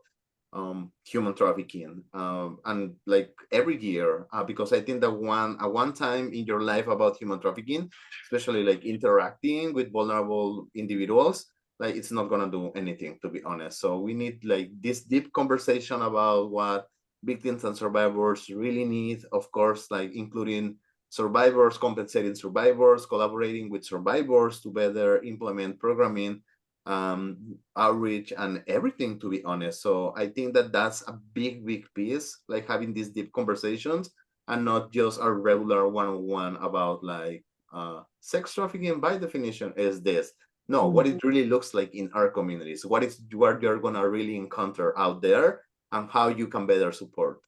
human trafficking, and like every year, because I think that one time in your life about human trafficking, especially like interacting with vulnerable individuals, like it's not gonna do anything, to be honest. So we need like this deep conversation about what victims and survivors really need, of course, like including survivors, compensating survivors, collaborating with survivors to better implement programming, outreach, and everything, to be honest. So I think that that's a big piece, like having these deep conversations, and not just a regular one-on-one about like sex trafficking by definition is this. No, what it really looks like in our communities, what you're gonna really encounter out there, and how you can better support.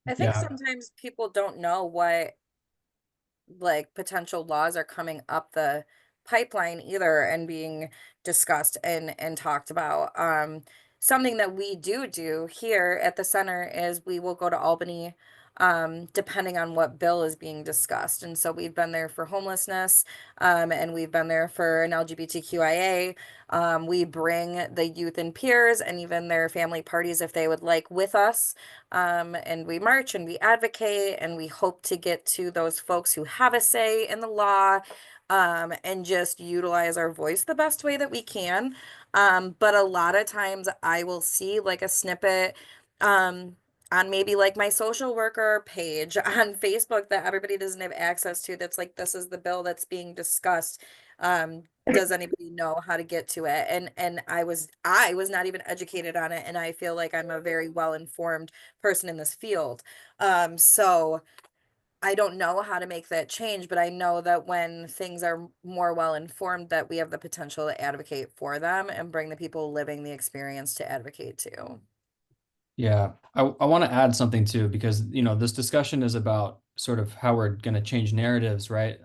I think Yeah. sometimes people don't know what like potential laws are coming up the pipeline either and being discussed and talked about. Something that we do here at the center is we will go to Albany depending on what bill is being discussed. And so we've been there for homelessness, and we've been there for an LGBTQIA. We bring the youth and peers and even their family parties if they would like with us. And we march and we advocate and we hope to get to those folks who have a say in the law, and just utilize our voice the best way that we can. But a lot of times I will see like a snippet on maybe like my social worker page on Facebook that everybody doesn't have access to, that's like, this is the bill that's being discussed. Does anybody know how to get to it? And I was not even educated on it, and I feel like I'm a very well informed person in this field. So I don't know how to make that change, but I know that when things are more well informed, that we have the potential to advocate for them and bring the people living the experience to advocate to. Yeah, I want to add something too, because this discussion is about sort of how we're going to change narratives, right?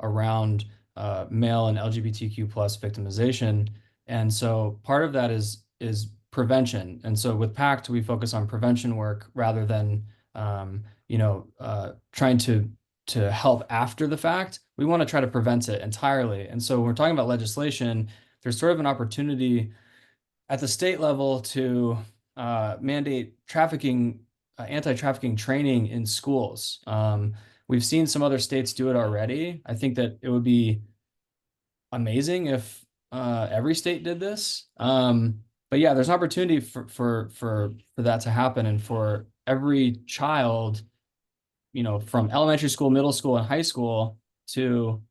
Around male and LGBTQ plus victimization. And so part of that is prevention. And so with PACT, we focus on prevention work rather than trying to help after the fact. We want to try to prevent it entirely. And so when we're talking about legislation, there's sort of an opportunity at the state level to mandate trafficking, anti-trafficking training in schools. We've seen some other states do it already. I think that it would be amazing if every state did this. But yeah, there's an opportunity for that to happen, and for every child, from elementary school, middle school, and high school to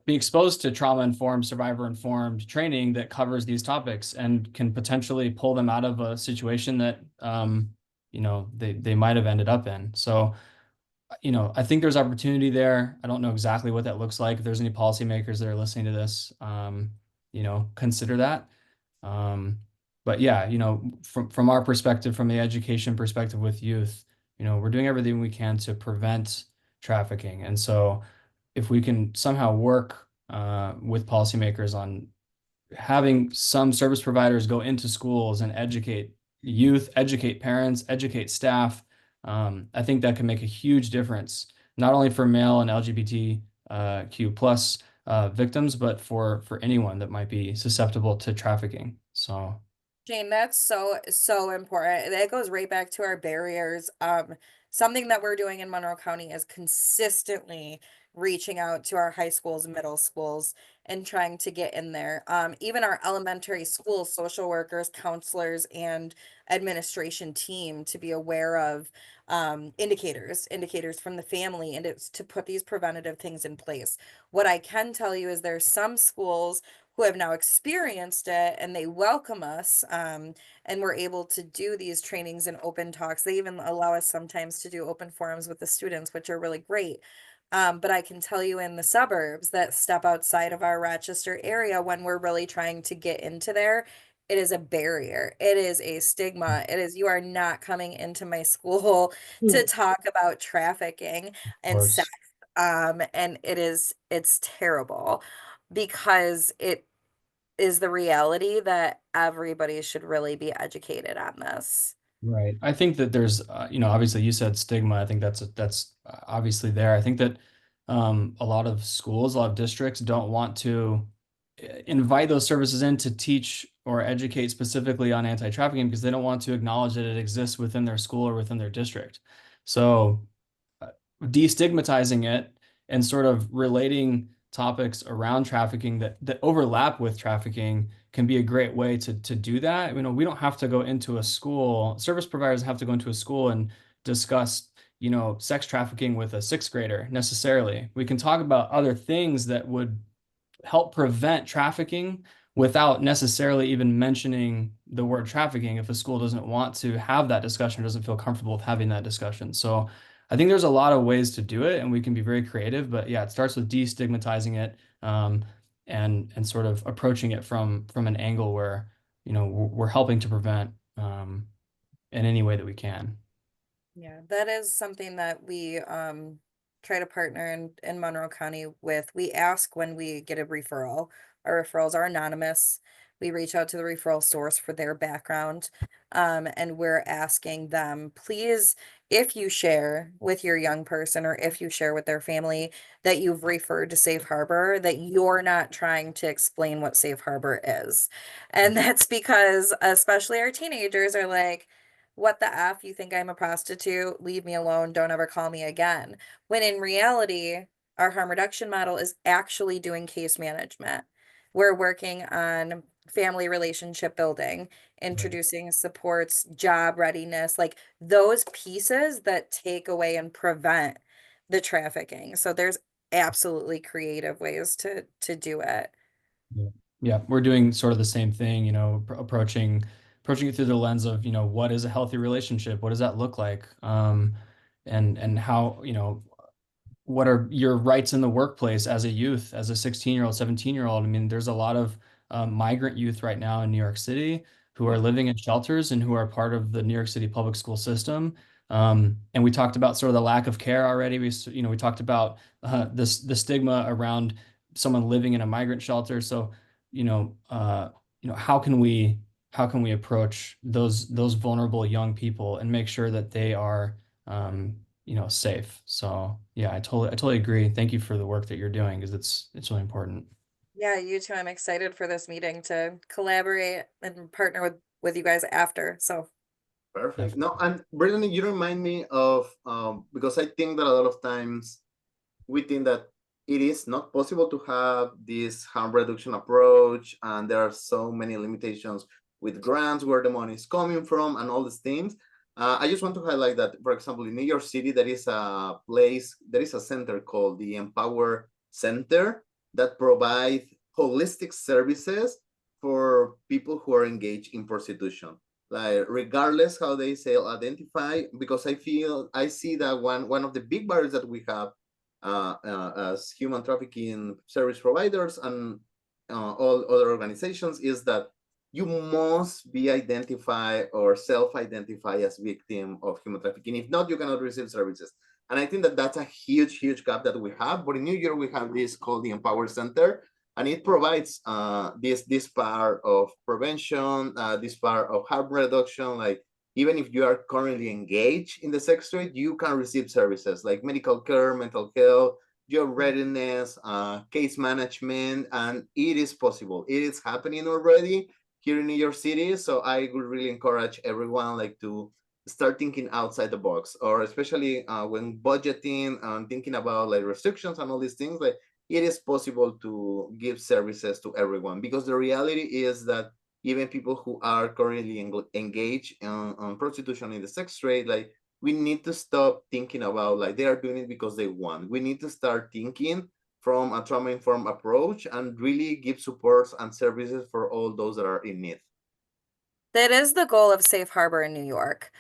be exposed to trauma-informed, survivor-informed training that covers these topics and can potentially pull them out of a situation that they might have ended up in. So, I think there's opportunity there. I don't know exactly what that looks like. If there's any policymakers that are listening to this, consider that. But yeah, from our perspective, from the education perspective with youth, we're doing everything we can to prevent trafficking. And so if we can somehow work with policymakers on having some service providers go into schools and educate youth, educate parents, educate staff, I think that can make a huge difference, not only for male and LGBT LGBTQ plus victims, but for anyone that might be susceptible to trafficking. So Jane, that's so important. That goes right back to our barriers. Something that we're doing in Monroe County is consistently reaching out to our high schools and middle schools and trying to get in there. Even our elementary school social workers, counselors, and administration team to be aware of indicators from the family, and it's to put these preventative things in place. What I can tell you is there's some schools who have now experienced it and they welcome us, and we're able to do these trainings and open talks. They even allow us sometimes to do open forums with the students, which are really great. But I can tell you in the suburbs that step outside of our Rochester area, when we're really trying to get into there, it is a barrier. It is a stigma. It is, you are not coming into my school to talk about trafficking of and sex. course. And it's terrible because it is the reality that everybody should really be educated on this. Right. I think that there's, obviously you said stigma. I think that's obviously there. I think that a lot of schools, a lot of districts don't want to invite those services in to teach or educate specifically on anti-trafficking because they don't want to acknowledge that it exists within their school or within their district. So destigmatizing it and sort of relating topics around trafficking that overlap with trafficking can be a great way to do that. We don't have to go into a school, service providers have to go into a school and discuss, sex trafficking with a sixth grader necessarily. We can talk about other things that would help prevent trafficking without necessarily even mentioning the word trafficking if a school doesn't want to have that discussion, doesn't feel comfortable with having that discussion. So I think there's a lot of ways to do it and we can be very creative, but yeah, it starts with destigmatizing it, and sort of approaching it from an angle where, we're helping to prevent in any way that we can. Yeah, that is something that we try to partner in Monroe County with. We ask when we get a referral. Our referrals are anonymous. We reach out to the referral source for their background. And we're asking them, please, if you share with your young person or if you share with their family that you've referred to Safe Harbor, that you're not trying to explain what Safe Harbor is. And that's because especially our teenagers are like, what the F? You think I'm a prostitute? Leave me alone. Don't ever call me again. When in reality, our harm reduction model is actually doing case management. We're working on family relationship building, introducing supports, job readiness, like those pieces that take away and prevent the trafficking. So there's absolutely creative ways to do it. Yeah, we're doing sort of the same thing, approaching it through the lens of, what is a healthy relationship? What does that look like? And how, what are your rights in the workplace as a youth, as a 16-year-old, 17-year-old? I mean, there's a lot of migrant youth right now in New York City who are living in shelters and who are part of the New York City public school system. And we talked about sort of the lack of care already. We talked about the stigma around someone living in a migrant shelter. So, how can we approach those vulnerable young people and make sure that they are safe? So yeah, I totally agree. Thank you for the work that you're doing because it's really important. Yeah, you too. I'm excited for this meeting to collaborate and partner with you guys after. So Perfect. No, and Brittany, you remind me of because I think that a lot of times we think that it is not possible to have this harm reduction approach, and there are so many limitations with grants, where the money is coming from, and all these things. I just want to highlight that, for example, in New York City, there is a center called the Empower Center that provides holistic services for people who are engaged in prostitution. Like, regardless how they self-identify, because I see that one of the big barriers that we have as human trafficking service providers and all other organizations is that you must be identified or self-identify as victim of human trafficking. If not, you cannot receive services. And I think that that's a huge gap that we have. But in New York, we have this called the Empower Center, and it provides this part of prevention, this part of harm reduction. Like, even if you are currently engaged in the sex trade, you can receive services like medical care, mental health, job readiness, case management, and it is possible. It is happening already here in New York City. So I would really encourage everyone like to start thinking outside the box, or especially when budgeting and thinking about like restrictions and all these things. Like it is possible to give services to everyone, because the reality is that even people who are currently engaged on prostitution in the sex trade, like we need to stop thinking about like they are doing it because they want. We need to start thinking from a trauma-informed approach and really give supports and services for all those that are in need. That is the goal of Safe Harbor in New York.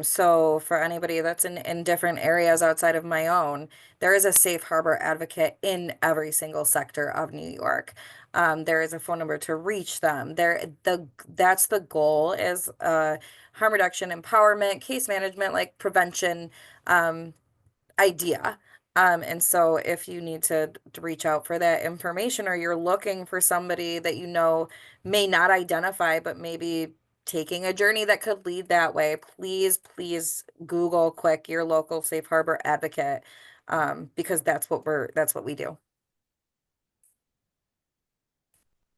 So for anybody that's in different areas outside of my own, there is a Safe Harbor advocate in every single sector of New York. There is a phone number to reach them. That's the goal, is harm reduction, empowerment, case management, like prevention idea. And so if you need to reach out for that information, or you're looking for somebody that you know may not identify, but maybe taking a journey that could lead that way, please Google quick your local Safe Harbor advocate, because that's what we do.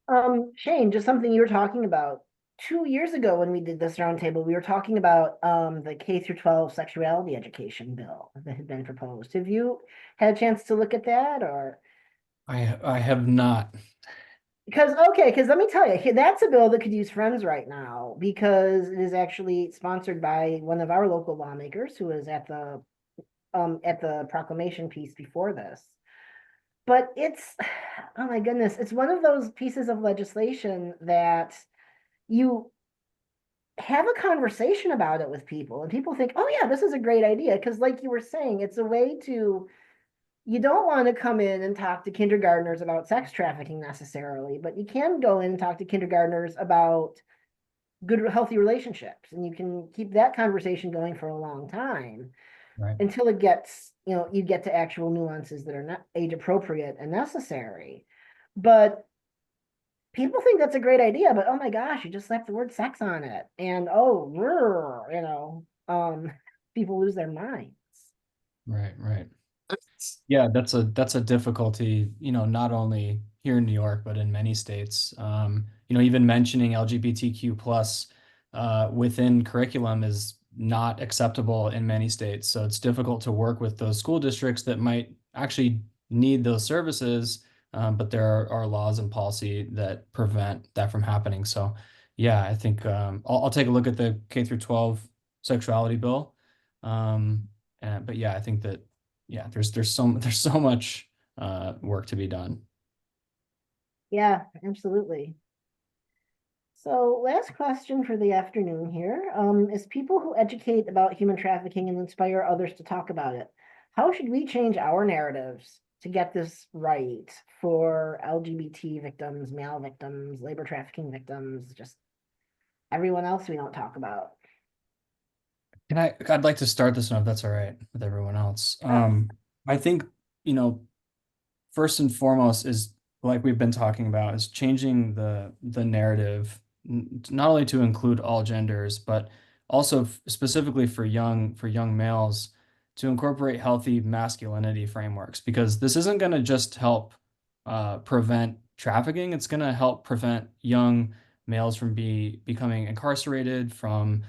Cheyn, just something you were talking about 2 years ago when we did this roundtable, we were talking about the K through 12 sexuality education bill that had been proposed. Have you had a chance to look at that, or? I have not. Because let me tell you, that's a bill that could use friends right now, because it is actually sponsored by one of our local lawmakers who is at the proclamation piece before this. But it's, oh my goodness, it's one of those pieces of legislation that you have a conversation about it with people, and people think, oh yeah, this is a great idea. Because like you were saying, it's a way to, you don't want to come in and talk to kindergartners about sex trafficking necessarily, but you can go in and talk to kindergartners about good, healthy relationships. And you can keep that conversation going for a long time, Right. until it gets, you get to actual nuances that are not age appropriate and necessary. But people think that's a great idea, but oh my gosh, you just slapped the word sex on it. And people lose their minds. Right. Yeah, that's a difficulty, not only here in New York, but in many states. Even mentioning LGBTQ plus within curriculum is not acceptable in many states. So it's difficult to work with those school districts that might actually need those services, but there are laws and policy that prevent that from happening. So yeah, I think I'll take a look at the K through 12 sexuality bill. But yeah, I think that there's so much work to be done. Yeah, absolutely. So last question for the afternoon here, is people who educate about human trafficking and inspire others to talk about it. How should we change our narratives to get this right for LGBT victims, male victims, labor trafficking victims, just everyone else we don't talk about? I'd like to start this one if that's all right with everyone else. I think, first and foremost is, like we've been talking about, is changing the narrative, not only to include all genders, but also specifically for young males, to incorporate healthy masculinity frameworks, because this isn't going to just help prevent trafficking. It's going to help prevent young males from becoming incarcerated, from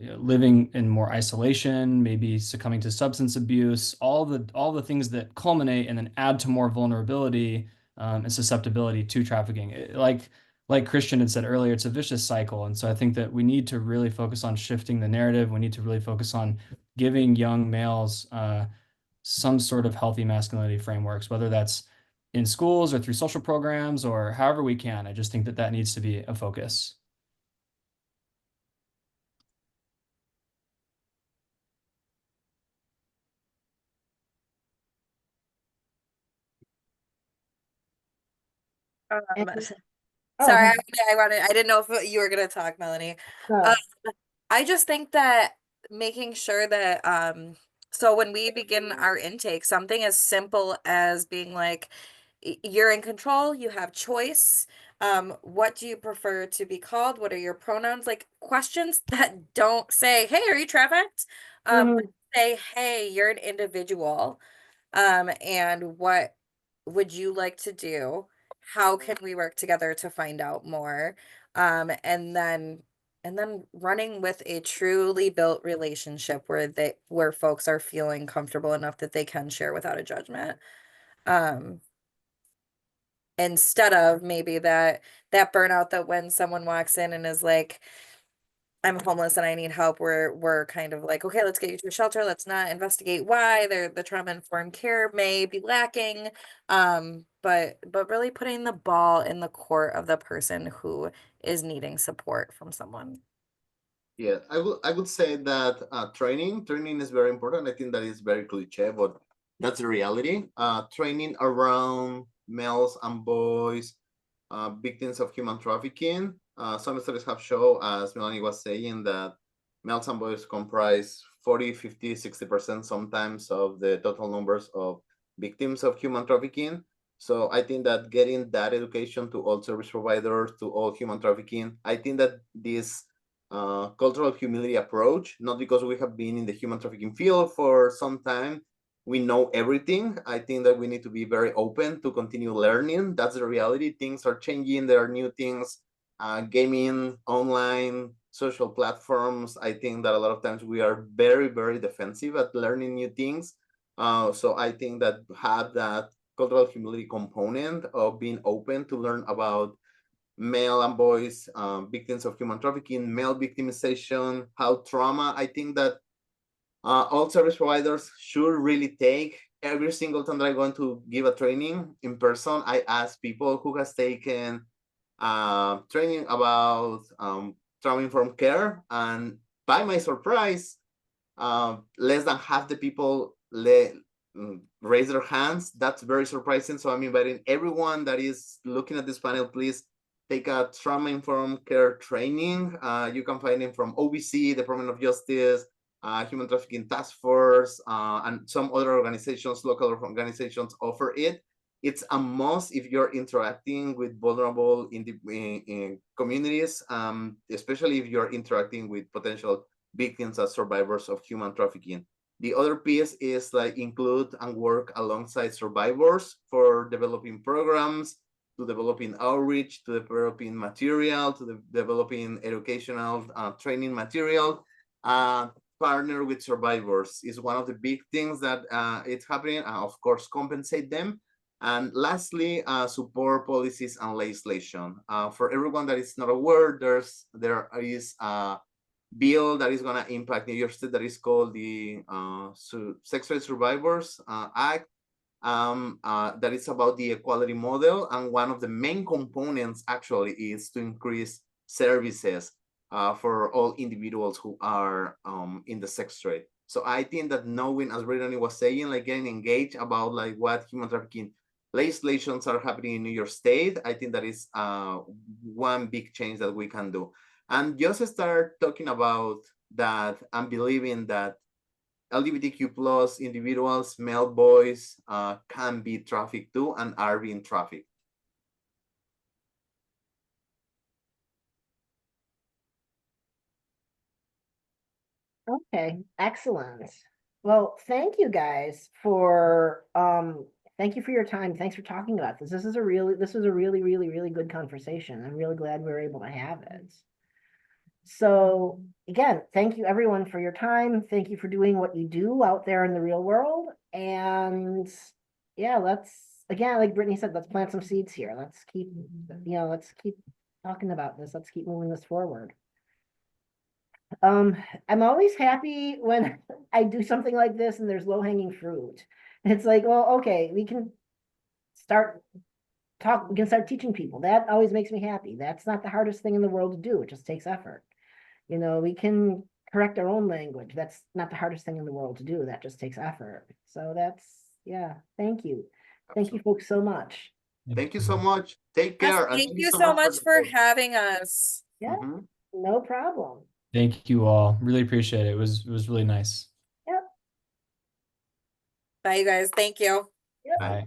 living in more isolation, maybe succumbing to substance abuse, all the things that culminate and then add to more vulnerability and susceptibility to trafficking. Like Cristian had said earlier, it's a vicious cycle. And so I think that we need to really focus on shifting the narrative. We need to really focus on giving young males some sort of healthy masculinity frameworks, whether that's in schools or through social programs or however we can. I just think that needs to be a focus. And- Sorry, oh, I didn't know if you were gonna talk, Melanie. no. I just think that making sure that so when we begin our intake, something as simple as being like, you're in control, you have choice. What do you prefer to be called? What are your pronouns? Like questions that don't say, hey, are you trafficked? But Mhm. say, hey, you're an individual. And what would you like to do? How can we work together to find out more? And then running with a truly built relationship where folks are feeling comfortable enough that they can share without a judgment. Instead of maybe that burnout that when someone walks in and is like, I'm homeless and I need help, we're kind of like, okay, let's get you to a shelter. Let's not investigate why the trauma-informed care may be lacking. But really putting the ball in the court of the person who is needing support from someone. Yeah, I would say that training is very important. I think that is very cliche, but that's the reality. Training around males and boys, victims of human trafficking. Some studies have shown, as Melanie was saying, that males and boys comprise 40, 50, 60% sometimes of the total numbers of victims of human trafficking. So I think that getting that education to all service providers, to all human trafficking, I think that this cultural humility approach, not because we have been in the human trafficking field for some time, we know everything. I think that we need to be very open to continue learning. That's the reality. Things are changing. There are new things, gaming, online, social platforms. I think that a lot of times we are very, very defensive at learning new things. So I think that have that cultural humility component of being open to learn about male and boys, victims of human trafficking, male victimization, how trauma. I think that all service providers should really take every single time that I'm going to give a training in person. I ask people who has taken training about trauma-informed care, and by my surprise, less than half the people raise their hands. That's very surprising. So I'm inviting everyone that is looking at this panel, please take a trauma-informed care training. You can find it from OVC, Department of Justice, Human Trafficking Task Force, and some other organizations, local organizations offer it. It's a must if you're interacting with vulnerable in communities, especially if you're interacting with potential victims as survivors of human trafficking. The other piece is like include and work alongside survivors for developing programs, to developing outreach, to developing material, to developing educational training material. Partner with survivors is one of the big things that it's happening. Of course, compensate them. And lastly, support policies and legislation. For everyone that is not aware, there is a bill that is going to impact New York State that is called the Sex Trade Survivors Act. That is about the equality model, and one of the main components actually is to increase services for all individuals who are in the sex trade. So I think that knowing, as Brittany was saying, like getting engaged about like what human trafficking legislations are happening in New York State, I think that is one big change that we can do. And just start talking about that and believing that LGBTQ plus individuals, male boys, can be trafficked too and are being trafficked. Okay, excellent. Well, thank you guys for thank you for your time. Thanks for talking about this. This was a really good conversation. I'm really glad we were able to have it. So again, thank you everyone for your time. Thank you for doing what you do out there in the real world. And yeah, let's again, like Brittany said, let's plant some seeds here. Let's keep talking about this. Let's keep moving this forward. I'm always happy when I do something like this and there's low-hanging fruit. It's like, well, okay, we can start teaching people. That always makes me happy. That's not the hardest thing in the world to do. It just takes effort. You know, we can correct our own language. That's not the hardest thing in the world to do. That just takes effort. So that's, yeah, thank you. Thank you folks so much. Thank you so much. Take Yes, care. thank you so much for having us. Yeah, no problem. Thank you all. Really appreciate it. It was really nice. Yep. Bye, you guys. Thank you. Yep. Bye.